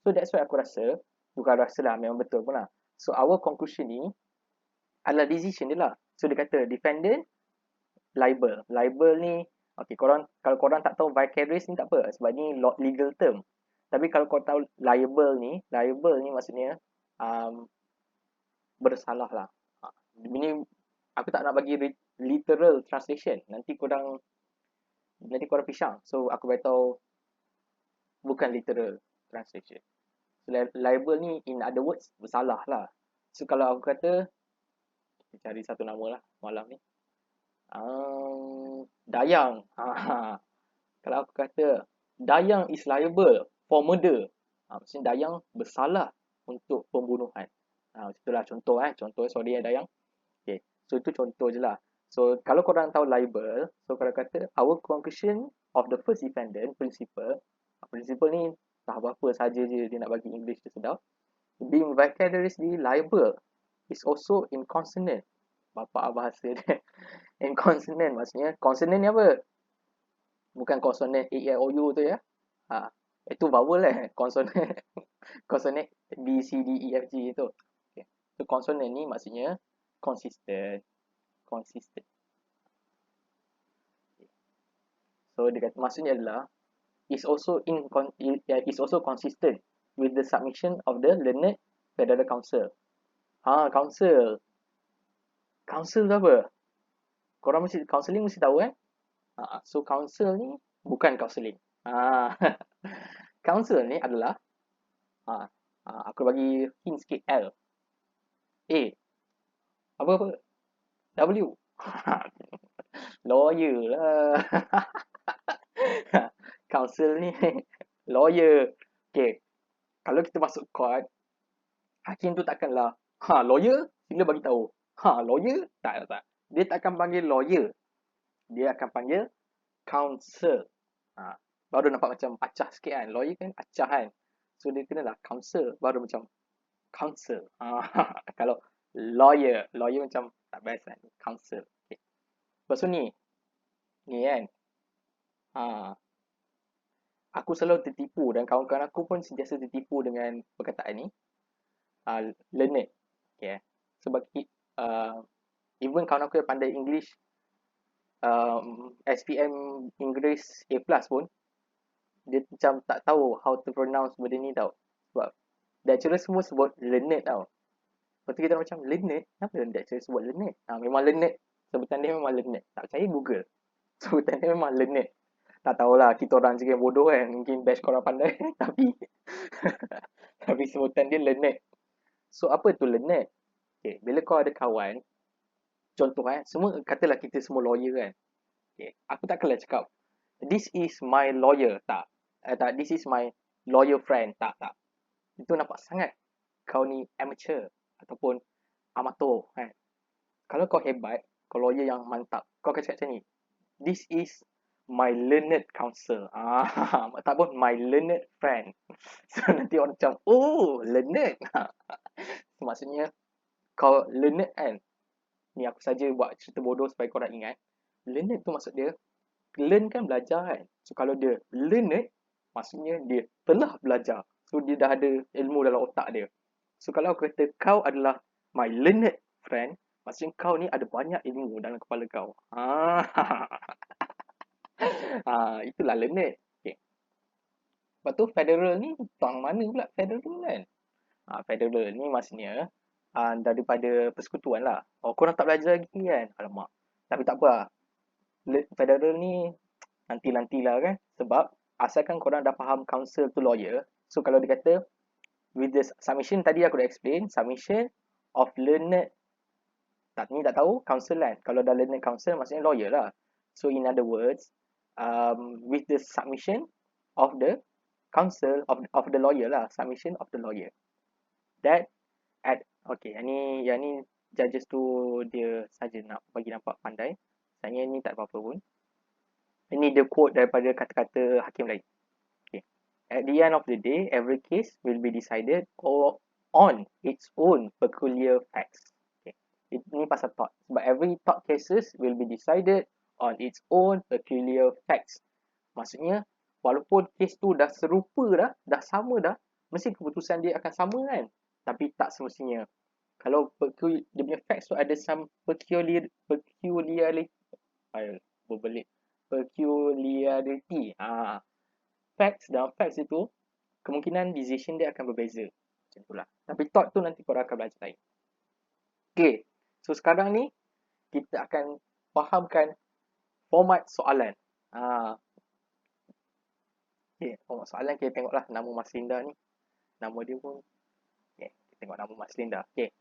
So that's why aku rasa, bukan rasa lah, memang betul pun lah. So our conclusion ni adalah decision dia lah. So dia kata defendant liable. Liable ni, okay, kalau korang tak tahu vicarious ni tak apa, sebab ni legal term. Tapi kalau korang tahu liable ni maksudnya bersalah lah. Ini aku tak nak bagi literal translation. Nanti korang pisang. So aku beritahu bukan literal translation. So, liable ni in other words bersalah lah. So kalau aku kata, kita cari satu nama lah malam ni. Dayang. Kalau aku kata Dayang is liable for murder. Maksudnya Dayang bersalah untuk pembunuhan. Itulah contoh sorry Dayang. Okay. So itu contoh je lah. So kalau korang tahu liable, so korang kata our conclusion of the first defendant principle ni tak apa-apa saja je dia nak bagi English tu sedap. Being vicariously liable is also in consonant. Bapak bahasa dia. In consonant maksudnya, consonant ni apa? Bukan consonant A, I, O, U tu ya. Itu vowel consonant. Consonant B, C, D, E, F, G itu. Okay. So consonant ni maksudnya consistent. So dia kata, maksudnya adalah is also consistent with the submission of the learned federal council. Council tu apa? Korang mesti counselling mesti tahu so council ni bukan counselling. Council ni adalah aku bagi hint sikit. L A apa W lawyer lah. Counsel ni lawyer. Okay, kalau kita masuk court, hakim tu takkanlah lawyer, sila bagi tahu. Lawyer? Tak. Dia tak akan panggil lawyer. Dia akan panggil counsel. Baru nampak macam acah sikit kan. Lawyer kan acah kan. So dia kenalah counsel, baru macam counsel. Kalau lawyer macam tak best kan. Counsel. Okay. Lepas tu ni kan. Aku selalu tertipu dan kawan-kawan aku pun sentiasa tertipu dengan perkataan ni. Learned. Okay. Sebab even kawan aku yang pandai English, SPM Inggeris A+ pun, dia macam tak tahu how to pronounce benda ni tau. Sebab lecturer semua sebut learned tau. Lepas tu kita macam learned? Kenapa lecturer sebut learned? Memang learned. Sebutan dia memang learned. Tak percaya Google. Sebutan dia memang learned. Tak tahulah kita orang je yang bodoh kan. Mungkin batch korang pandai. Tapi sebutan dia learned. So apa tu learned? Okay, bila kau ada kawan, contoh semua katalah kita semua lawyer kan. Okay, aku takkanlah cakap this is my lawyer. Tak. This is my lawyer friend. Tak. Itu nampak sangat kau ni amateur ataupun amator kan. Kalau kau hebat, kau lawyer yang mantap, kau akan cakap macam ni. This is my learned counsel. Tak pun my learned friend. So nanti orang macam, oh, learned. So, maksudnya kau learned kan. Ni aku saja buat cerita bodoh supaya korang ingat. Learned tu maksud dia, learn kan belajar kan. So kalau dia learned, maksudnya dia telah belajar. So dia dah ada ilmu dalam otak dia. So kalau aku kata kau adalah my learned friend, maksudnya kau ni ada banyak ilmu dalam kepala kau. Itulah learned. Okay. Lepas tu federal ni tuang mana pula federal kan? Federal ni maksudnya daripada persekutuan lah. Korang tak belajar lagi kan? Alamak. Tapi tak apa lah. Federal ni nanti-nantilah kan. Sebab asalkan korang dah faham counsel tu lawyer. So kalau dia kata with the submission tadi aku dah explain. Submission of learned. Ni tak tahu counsel kan. Kalau dah learned counsel maksudnya lawyer lah. So in other words, with the submission of the counsel of the lawyer lah. Submission of the lawyer. That okay, yang ni judges tu dia saja nak bagi nampak pandai. Sebenarnya ni tak apa-apa pun. Ini dia quote daripada kata-kata hakim lain. Okay. At the end of the day, every case will be decided on its own peculiar facts. Okay. Ini pasal tort. Sebab every tort cases will be decided on its own peculiar facts. Maksudnya, walaupun kes tu dah serupa dah sama dah, mesti keputusan dia akan sama kan? Tapi tak semestinya. Kalau dia punya facts tu ada some peculiarity. Facts itu kemungkinan decision dia akan berbeza. Macam itulah. Tapi thought tu nanti korang akan belajar lain. Okay. So sekarang ni kita akan fahamkan format soalan. Okay. Format soalan kita tengoklah nama Mas Linda ni. Nama dia pun. Okay. Kita tengok nama Mas Linda. Okay.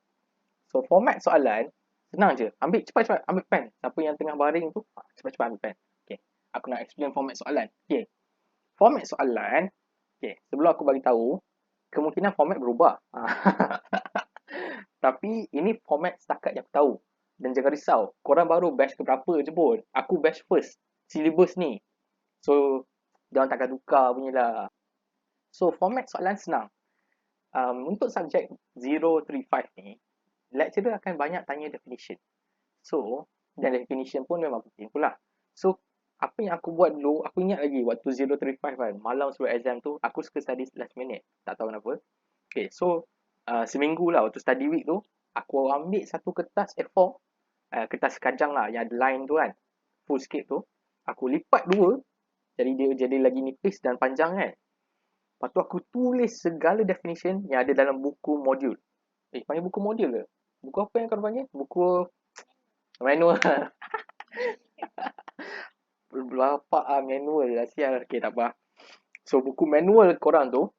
So format soalan senang je. Ambil cepat-cepat. Ambil pen. Siapa yang tengah baring tu, cepat-cepat ambil pen. Okay. Aku nak explain format soalan. Okay. Format soalan, okay, sebelum aku bagi tahu, kemungkinan format berubah. Tapi ini format setakat yang aku tahu. Dan jangan risau, korang baru batch keberapa je pun. Aku batch first, syllabus ni. So, jangan takkan tukar punya lah. So, format soalan senang. Untuk subjek 035 ni, lecturer akan banyak tanya definition. So, dan definition pun memang penting pula. So, apa yang aku buat dulu, aku ingat lagi waktu 035 kan, malam sebelum exam tu, aku suka study last minute. Tak tahu kenapa. Okay, so seminggu lah waktu study week tu, aku ambil satu kertas A4, kertas kajang lah, yang ada line tu kan, full scape tu, aku lipat dua, jadi dia jadi lagi nipis dan panjang kan. Lepas tu aku tulis segala definition yang ada dalam buku modul. Panggil buku modul ke? Buku apa yang kau panggil? Buku manual. Berapa manual lah sial. Okay, tak apa. So, buku manual korang tu,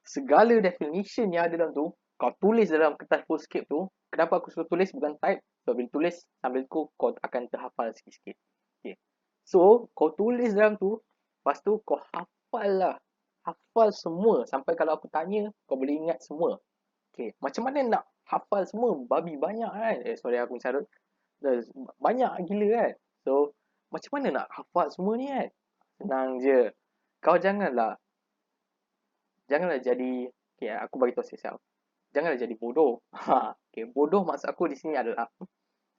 segala definition yang ada dalam tu, kau tulis dalam kertas full scape tu. Kenapa aku suruh tulis bukan type? So, bila tulis sambil tu, kau akan terhafal sikit-sikit. Okay. So, kau tulis dalam tu, lepas tu kau hafal lah. Hafal semua. Sampai kalau aku tanya, kau boleh ingat semua. Okay. Macam mana nak hafal semua? Babi banyak kan? Sorry aku carut. Banyak gila kan? So, macam mana nak hafal semua ni kan? Senang je. Kau janganlah jadi, okay, aku bagi tahu siap. janganlah jadi bodoh. Okay, bodoh maksud aku di sini adalah,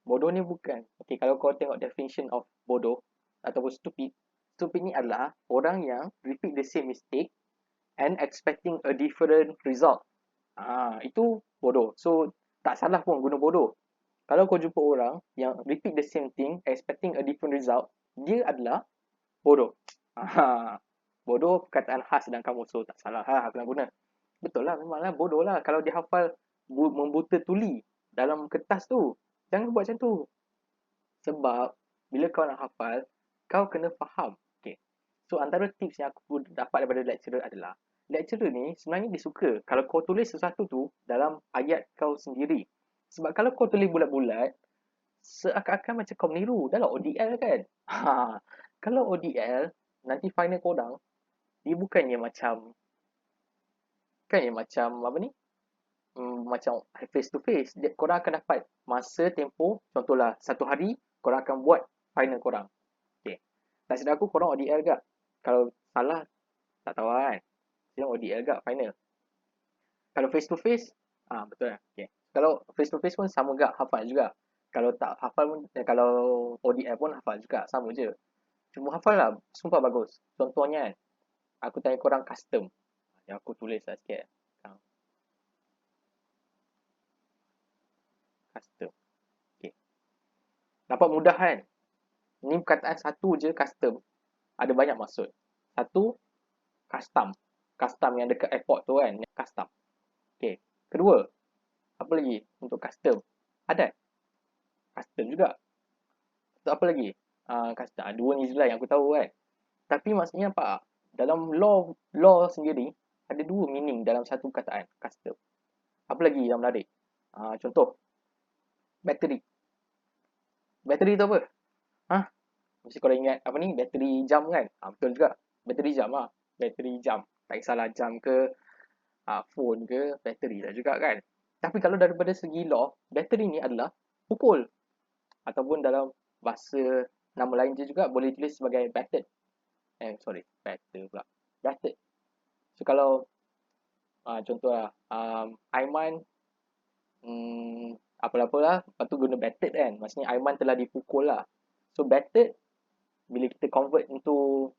bodoh ni bukan. Okay, kalau kau tengok definition of bodoh ataupun stupid, stupid ni adalah orang yang repeat the same mistake and expecting a different result. Itu bodoh. So, tak salah pun guna bodoh. Kalau kau jumpa orang yang repeat the same thing expecting a different result, dia adalah bodoh. Bodoh perkataan khas dalam kamus, so tak salah aku nak guna. Betul lah, memanglah bodoh lah kalau dia hafal membuta tuli dalam kertas tu. Jangan buat macam tu. Sebab bila kau nak hafal, kau kena faham. Okay. So antara tips yang aku dapat daripada lecturer adalah, lecturer ni sebenarnya dia suka kalau kau tulis sesuatu tu dalam ayat kau sendiri. Sebab kalau kau tulis bulat-bulat, seakan-akan macam kau meniru. Dah lah ODL kan. Kalau ODL, nanti final korang, dia bukannya macam, apa ni, macam face to face. Korang akan dapat masa tempoh, contohlah 1 hari, korang akan buat final korang. Okay. Tak silap aku, korang ODL ke? Kalau salah, tak tahu kan. Korang ODL ke final? Kalau face to face, betul lah. Okay. Kalau face to face pun sama juga, hafal juga. Kalau tak hafal pun, kalau ODL pun hafal juga, sama je. Cuma hafal lah, sumpah bagus. Contohnya kan, aku tanya korang custom. Yang aku tulis lah sikit. Custom. Okay. Nampak mudah kan? Ni perkataan satu je custom. Ada banyak maksud. Satu, custom. Custom yang dekat airport tu kan, custom. Okay. Kedua, apa lagi untuk custom? Adat. Custom juga. Untuk apa lagi? Custom. Dua ni je lah yang aku tahu kan. Tapi maksudnya apa? Dalam law sendiri, ada dua meaning dalam satu perkataan, custom. Apa lagi yang menarik? Contoh, bateri. Bateri tu apa? Mesti korang ingat apa ni? Bateri jam kan? Betul juga. Bateri jam lah. Bateri jam. Tak kisahlah jam ke, phone ke, bateri lah juga kan? Tapi kalau daripada segi law, bateri ni adalah pukul. Ataupun dalam bahasa nama lain je juga boleh tulis sebagai battered. Battered pula. Battered. So kalau contohlah Aiman apalah, lepas tu guna battered kan, maksudnya Aiman telah dipukul lah. So battered, bila kita convert into,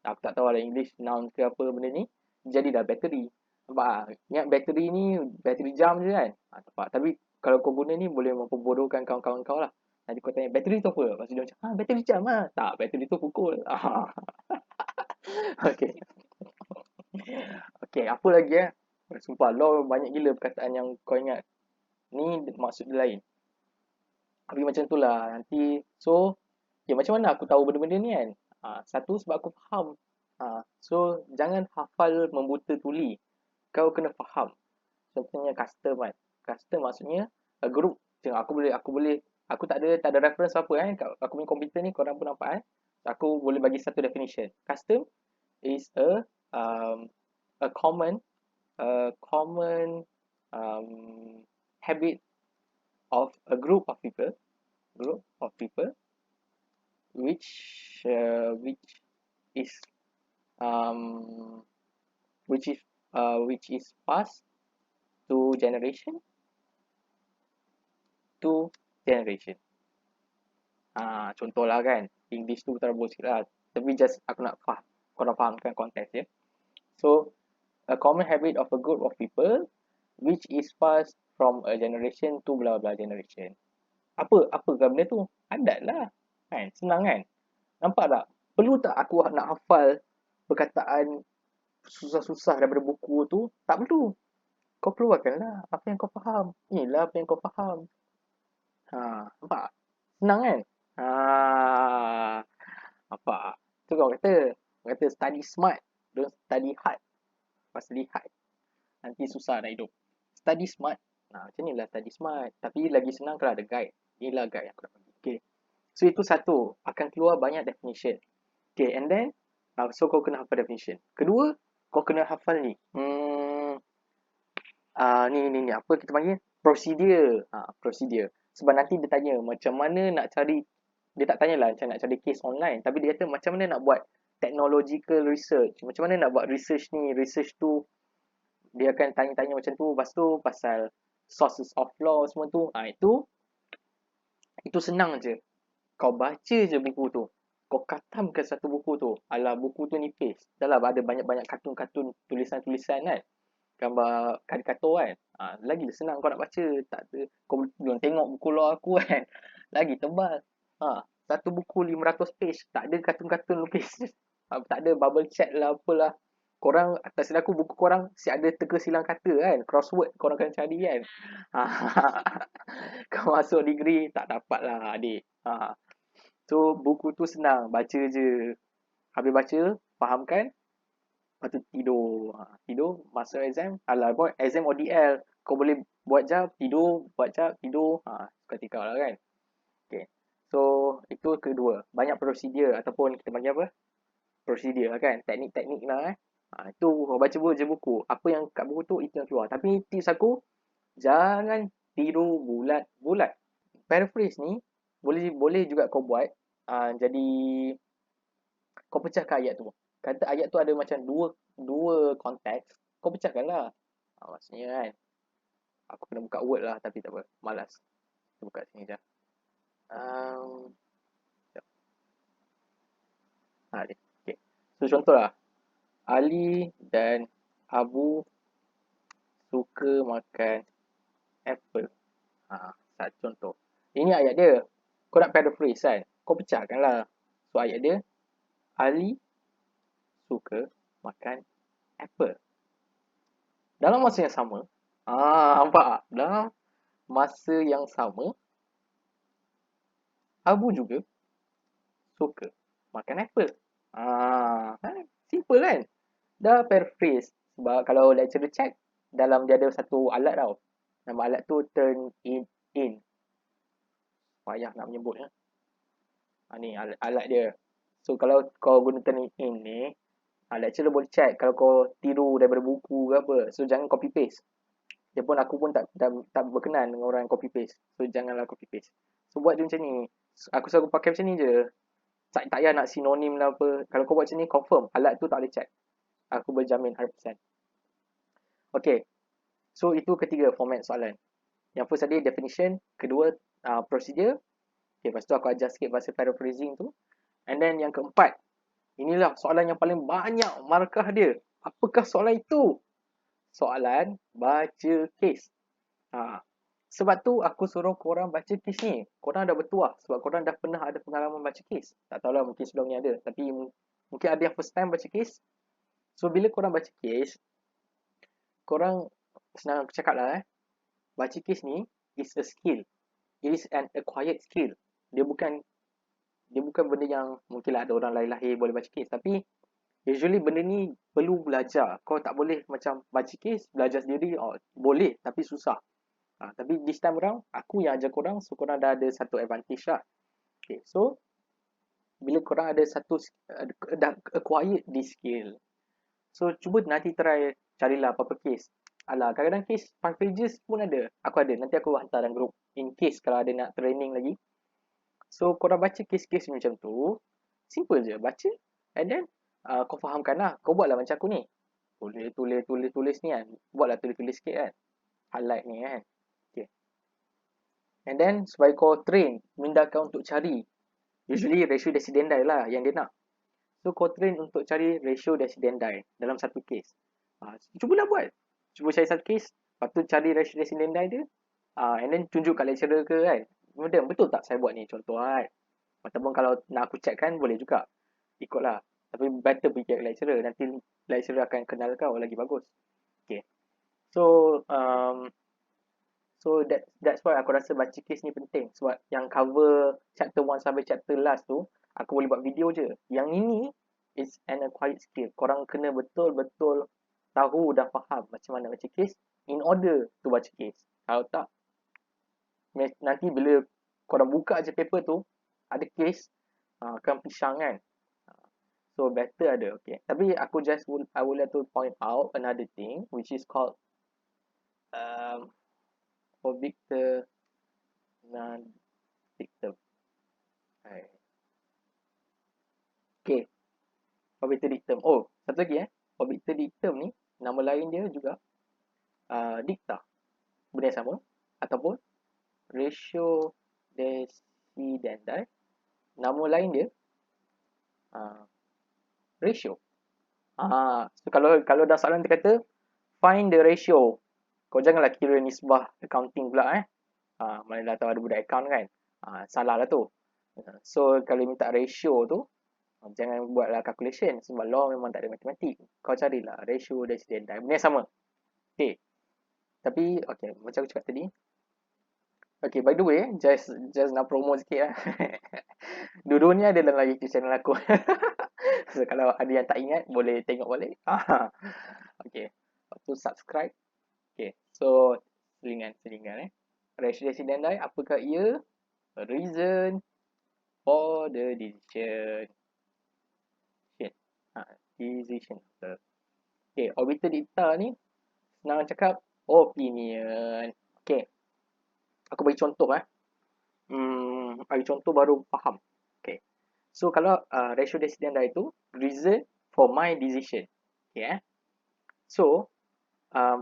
aku tak tahu ada English noun ke apa benda ni, jadi dah battery. Nampak ingat battery ni battery jam je kan, nampak. Tapi kalau kau guna ni boleh memperbodohkan kawan-kawan kau lah. Nanti kau tanya battery tu apa, lepas tu dia macam battery jam lah. Tak, battery tu pukul. Okay. Okay, apa lagi sumpah law banyak gila perkataan yang kau ingat. Ni maksud dia lain. Tapi macam tu lah nanti. So, macam mana aku tahu benda-benda ni kan? Satu, sebab aku faham. So, jangan hafal membuta tuli. Kau kena faham. Contohnya custom kan. Custom maksudnya a group. Aku tak ada reference apa kan. Aku punya komputer ni korang pun nampak kan. Aku boleh bagi satu definition. Custom is a common habit of a group of people which is passed to generation to generation. Contohlah kan, English tu terabur sikit lah, tapi just aku nak korang fahamkan konteks ya. So, a common habit of a group of people which is passed from a generation to blah blah generation. Apa ke benda tu? Adat lah. Kan? Senang kan? Nampak tak? Perlu tak aku nak hafal perkataan susah-susah daripada buku tu? Tak perlu. Kau keluarkanlah apa yang kau faham. Inilah apa yang kau faham. Nampak? Senang kan? Nampak? Tu kau kata study smart, don't study hard. Study hard, nanti susah nak hidup. Study smart. Macam ni lah study smart. Tapi lagi senang kalau ada guide. Inilah guide yang aku nak bagi. Okay. So itu satu. Akan keluar banyak definition. Okay, and then so kau kena hafal definition. Kedua, kau kena hafal ni. Ni apa kita panggil? Procedure. Procedure. Sebab nanti dia tanya macam mana nak cari, dia tak tanyalah macam nak cari case online, tapi dia kata macam mana nak buat technological research, macam mana nak buat research ni, research tu. dia akan tanya-tanya macam tu. Lepas tu pasal sources of law semua tu, itu senang je. Kau baca je buku tu. Kau katamkan satu buku tu. Alah, buku tu nipis. Dah lah ada banyak-banyak kartun-kartun, tulisan-tulisan kan. Gambar karikatur kan. Lagi senang kau nak baca. Tak ada. Kau belum tengok buku luar aku kan. Lagi tebal. Satu buku 500 page. Tak ada kartun-kartun lukis. Tak ada bubble chat lah apalah. Korang, atas aku buku korang si ada teka silang kata kan. Crossword korang kena cari kan. Kau masuk degree tak dapat lah adik. So buku tu senang. Baca je. Habis baca, fahamkan. Lepas tu tidur. Tidur, masuk exam. Alah, buat exam ODL. Kau boleh buat jap, tidur, buat jap, tidur. Suka lah kan. Okay. So, itu kedua. Banyak prosedur ataupun kita panggil apa? Prosedur lah kan. Teknik-teknik lah itu baca je buku. Apa yang kat buku tu, itu yang keluar. Tapi tips aku, jangan tiru bulat-bulat. Paraphrase ni, boleh juga kau buat. Jadi, kau pecahkan ayat tu. Kata ayat tu ada macam dua konteks. Kau pecahkan lah. Maksudnya kan. Aku kena buka Word lah. Tapi tak apa. Malas. Aku buka sini je. Okay. So contoh lah. Ali dan Abu suka makan apple. Satu contoh. Ini ayat dia. Kau nak paraphrase kan. Kau pecahkan lah. So ayat dia. Ali suka makan apple. Dalam masa yang sama. Nampak? Dalam masa yang sama. Abu juga suka makan apple. Simple kan? Dah paraphrase. Sebab kalau lecturer check, dalam dia ada satu alat tau. Nama alat tu turn in. Payah nak menyebutnya. Ni alat dia. So kalau kau guna turn in ni, lecturer boleh check kalau kau tiru daripada buku ke apa. So jangan copy paste. Dia pun aku pun tak berkenan dengan orang copy paste. So janganlah copy paste. So buat je macam ni. Aku selalu pakai macam ni je. Tak payah nak sinonim lah apa. Kalau kau buat macam ni, confirm. Alat tu tak boleh check. Aku berjamin 100%. Okay. So, itu ketiga format soalan. Yang first tadi definition. Kedua, procedure. Okay, lepas tu aku ajar sikit bahasa paraphrasing tu. And then yang keempat. Inilah soalan yang paling banyak markah dia. Apakah soalan itu? Soalan baca case. Sebab tu aku suruh korang baca case ni. Korang dah bertuah sebab korang dah pernah ada pengalaman baca case. Tak tahulah mungkin sebelum ni ada. Tapi mungkin ada yang first time baca case. So bila korang baca case, korang senang aku cakap lah baca case ni is a skill. It is an acquired skill. Dia bukan benda yang mungkinlah ada orang lain lahir boleh baca case. Tapi usually benda ni perlu belajar. Kau tak boleh macam baca case, belajar sendiri. Boleh tapi susah. Tapi this time around, aku yang ajar korang, so korang dah ada satu advantage lah. Okay, so bila korang ada satu, dah acquired this skill. So, cuba nanti try carilah apa-apa case. Kadang-kadang case 5 pages pun ada. Aku ada, nanti aku hantar dalam group. In case kalau ada nak training lagi. So, korang baca case-case macam tu. Simple je, baca. And then, kau fahamkan lah. Kau buatlah macam aku ni. Tulis ni kan. Buatlah tulis-tulis sikit kan. Highlight ni kan. And then supaya kau train minda kau untuk cari usually ratio desidendi lah yang dia nak. So kau train untuk cari ratio desidendi dalam satu case. Cubalah buat. Cuba cari satu case, lepas tu cari ratio desidendi dia. And then tunjuk kat lecturer ke kan. Kemudian betul tak saya buat ni contoh kan. Ataupun kalau nak aku check kan boleh juga. Ikutlah. Tapi better pergi ke lecturer. Nanti lecturer akan kenal kau lagi bagus. Okay. So that's why aku rasa baca case ni penting. Sebab yang cover chapter 1 sampai chapter last tu, aku boleh buat video je. Yang ini is an acquired skill. Korang kena betul-betul tahu dan faham macam mana baca case in order to baca case. Kalau tak, nanti bila korang buka je paper tu, ada case, akan pisang kan. So better ada, okay. Tapi aku I would like to point out another thing which is called obiter dictum. Okay. Obiter dictum. Satu lagi obiter dictum ni nama lain dia juga dicta. Benda yang sama. Ataupun ratio decidendi. Nama lain dia ratio. So kalau dah soalan dia kata find the ratio. Kau janganlah kira nisbah accounting pula mana dah tahu ada budak account kan. Salah lah tu. So kalau minta ratio tu jangan buatlah calculation sebab law memang tak ada matematik. Kau carilah ratio decidendi. Benda yang sama. Okay. Tapi okay, macam aku cakap tadi. Okay, by the way, just nak promo sikit lah. Dua-dua ni ada dalam YouTube channel aku. So kalau ada yang tak ingat boleh tengok balik. Okay. Lepas tu subscribe. Okay. So selingan ratio decidendi apakah ia? Reason for the decision. Decision. Okay, orbital dicta ni senang cakap opinion. Okay. Aku bagi contoh bagi contoh baru faham. Okay. So kalau ratio decidendi itu reason for my decision. Okay. So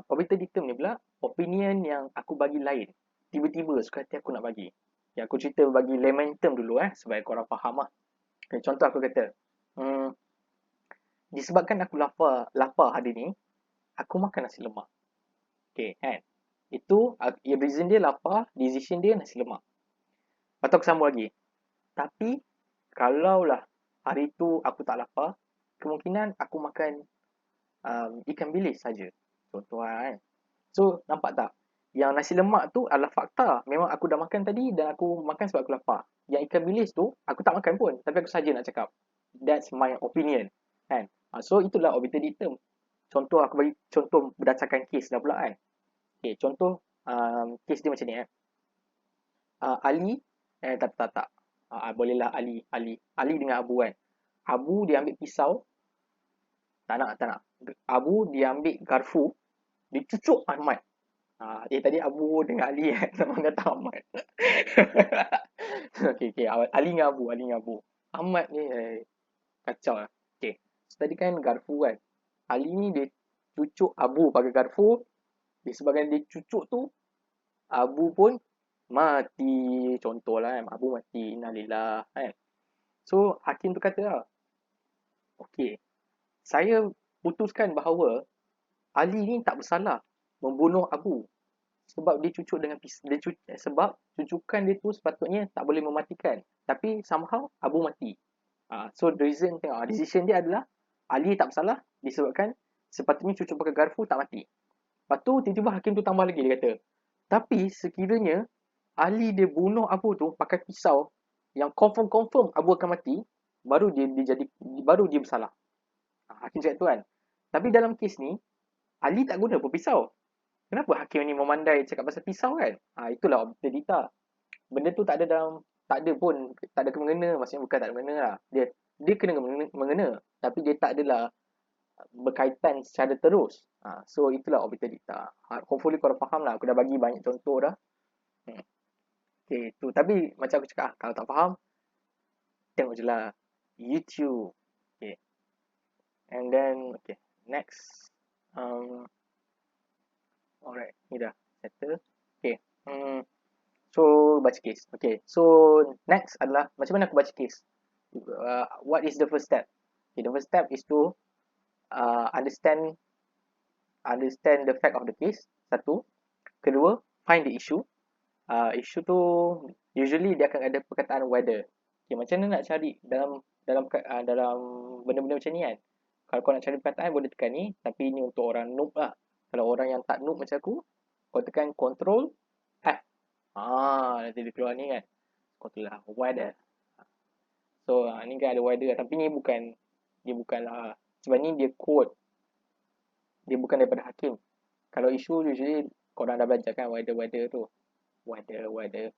orbital dictum ni pula opinion yang aku bagi lain. Tiba-tiba suka hati aku nak bagi. Ya, aku cerita bagi layman term dulu supaya korang faham lah. Okay, contoh aku kata, disebabkan aku lapar hari ni, aku makan nasi lemak. Okay, kan? Itu reason dia lapar, decision dia nasi lemak. Lepas tu aku sambung lagi. Tapi kalaulah hari tu aku tak lapar, kemungkinan aku makan ikan bilis saja. Contoh kan. So, nampak tak? Yang nasi lemak tu adalah fakta. Memang aku dah makan tadi dan aku makan sebab aku lapar. Yang ikan bilis tu, aku tak makan pun. Tapi aku saja nak cakap. That's my opinion. Kan? So, itulah orbital dictum. Contoh, aku bagi contoh berdasarkan kes dah pula kan. Okay, contoh kes dia macam ni Ali, tak. Bolehlah Ali dengan Abu kan. Abu dia ambil pisau. Tak nak. Abu dia ambil garfu. Dia cucuk Ahmad. Tadi Abu dengan Ali nama kata Ahmad. Okay. Ali dengan Abu. Ahmad ni kacau lah. Okay. So, tadi kan garfu kan. Ali ni dia cucuk Abu pakai garfu. Disebabkan dia cucuk tu, Abu pun mati. Contohlah kan. Abu mati. Innalillah kan. So, hakim tu kata lah. Okay. Saya putuskan bahawa Ali ni tak bersalah membunuh Abu. Sebab dia cucuk dengan sebab cucukan dia tu sepatutnya tak boleh mematikan. Tapi somehow Abu mati. So the reason tengok decision dia adalah Ali tak bersalah disebabkan sepatutnya cucuk pakai garfu tak mati. Lepas tu tiba-tiba hakim tu tambah lagi dia kata, tapi sekiranya Ali dia bunuh Abu tu pakai pisau yang confirm Abu akan mati, baru dia bersalah. Hakim cakap tu kan. Tapi dalam kes ni Ali tak guna pun pisau. Kenapa hakim ni memandai cakap pasal pisau kan? Itulah orbital dicta. Benda tu tak ada kemengena, maksudnya bukan tak ada kemengena lah. Dia kena mengena, tapi dia tak adalah berkaitan secara terus. So itulah orbital dicta. Hopefully korang faham lah. Aku dah bagi banyak contoh dah. Okay, tu. Tapi macam aku cakap, kalau tak faham, tengok je lah YouTube. Okay. And then, okay. Next. Alright, ni dah settle. Okay. So, baca case. Okay. So, next adalah macam mana aku baca case. What is the first step? Okay, the first step is to understand the fact of the case. Satu. Kedua, find the issue. Issue tu usually dia akan ada perkataan whether. Okay, macam mana nak cari dalam benda-benda macam ni kan? Kalau kau nak cari perkataan boleh tekan ni, tapi ni untuk orang noob lah. Kalau orang yang tak noob macam aku, kau tekan control F. Nanti dia keluar ni kan. Control lah whether. So ni kan ada whether, tapi ni bukanlah, sebab ni dia quote. Dia bukan daripada hakim. Kalau isu usually korang dah belajar kan whether tu. Whether.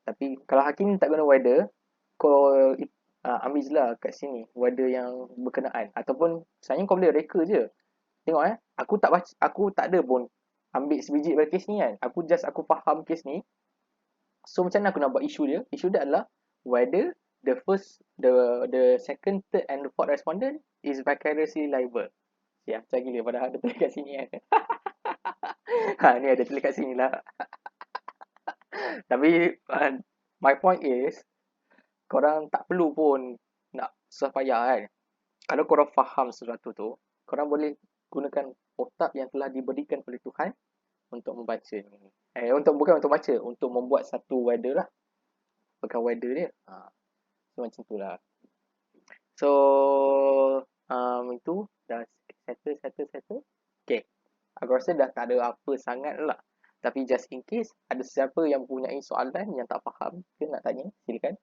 Tapi kalau hakim tak guna whether, kau ambil je lah kat sini whether yang berkenaan. Ataupun sebenarnya kau boleh reka je. Tengok aku tak ada pun ambil sebiji daripada kes ni kan. Aku faham kes ni. So macam mana aku nak buat isu dia? Isu dia adalah whether the first, the second, third and the fourth respondent is vicariously liable. Ya, macam gila padahal ada kat sini kan. Ni ada tulis kat sini lah. Tapi my point is, korang tak perlu pun nak susah payah kan. Kalau korang faham sesuatu tu, korang boleh gunakan otak yang telah diberikan oleh Tuhan untuk membaca ni. Bukan untuk baca, untuk membuat satu weather lah. Bukan weather dia. So macam tu lah. So, itu dah settle. Okay. Aku rasa dah tak ada apa sangat lah. Tapi just in case ada siapa yang mempunyai soalan yang tak faham, dia nak tanya, silakan.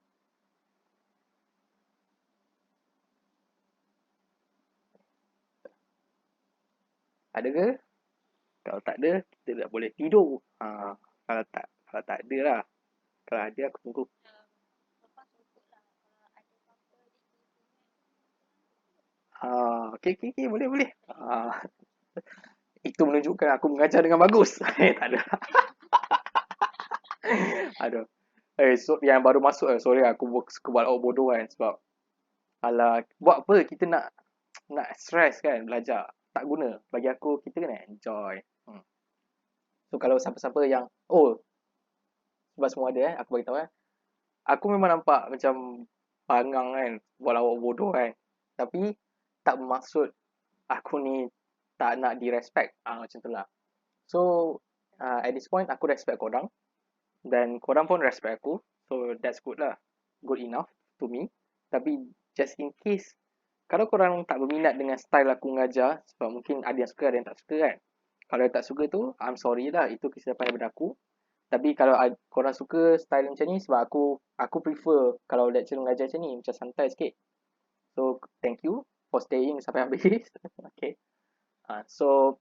Ada ke? Kalau tak ada, kita tak boleh tidur. Kalau tak ada lah. Kalau ada, aku tunggu. Okay, boleh. Itu menunjukkan aku mengajar dengan bagus. Tak ada. Aduh. So, yang baru masuk, sorry aku buat bodoh kan. Sebab, alah, buat apa kita nak stress kan belajar. Tak guna. Bagi aku, kita kena enjoy. So, kalau siapa-siapa yang, sebab semua ada aku bagi tahu aku memang nampak macam bangang kan, buat lawak bodoh kan. Tapi, tak bermaksud aku ni tak nak direspect. Macam tu lah. So, at this point, aku respect korang. Dan korang pun respect aku. So, that's good lah. Good enough to me. Tapi, just in case, kalau korang tak berminat dengan style aku mengajar, sebab mungkin ada yang suka, ada yang tak suka kan. Kalau yang tak suka tu, I'm sorry lah. Itu kesilapan daripada aku. Tapi kalau korang suka style macam ni, sebab aku prefer kalau lecturer mengajar macam ni, macam santai sikit. So, thank you for staying sampai habis. Okay. So,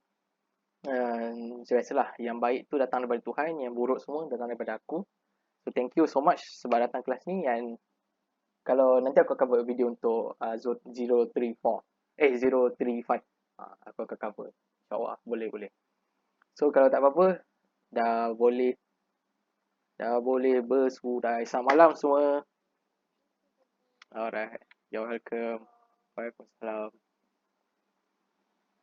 macam biasalah, yang baik tu datang daripada Tuhan, yang buruk semua datang daripada aku. So, thank you so much sebab datang kelas ni. And kalau nanti aku akan buat video untuk 034. 035. Aku akan cover. InsyaAllah, boleh. So, kalau tak apa-apa, dah boleh bersurai. Selamat malam semua. Alright. You're welcome. Waalaikumsalam.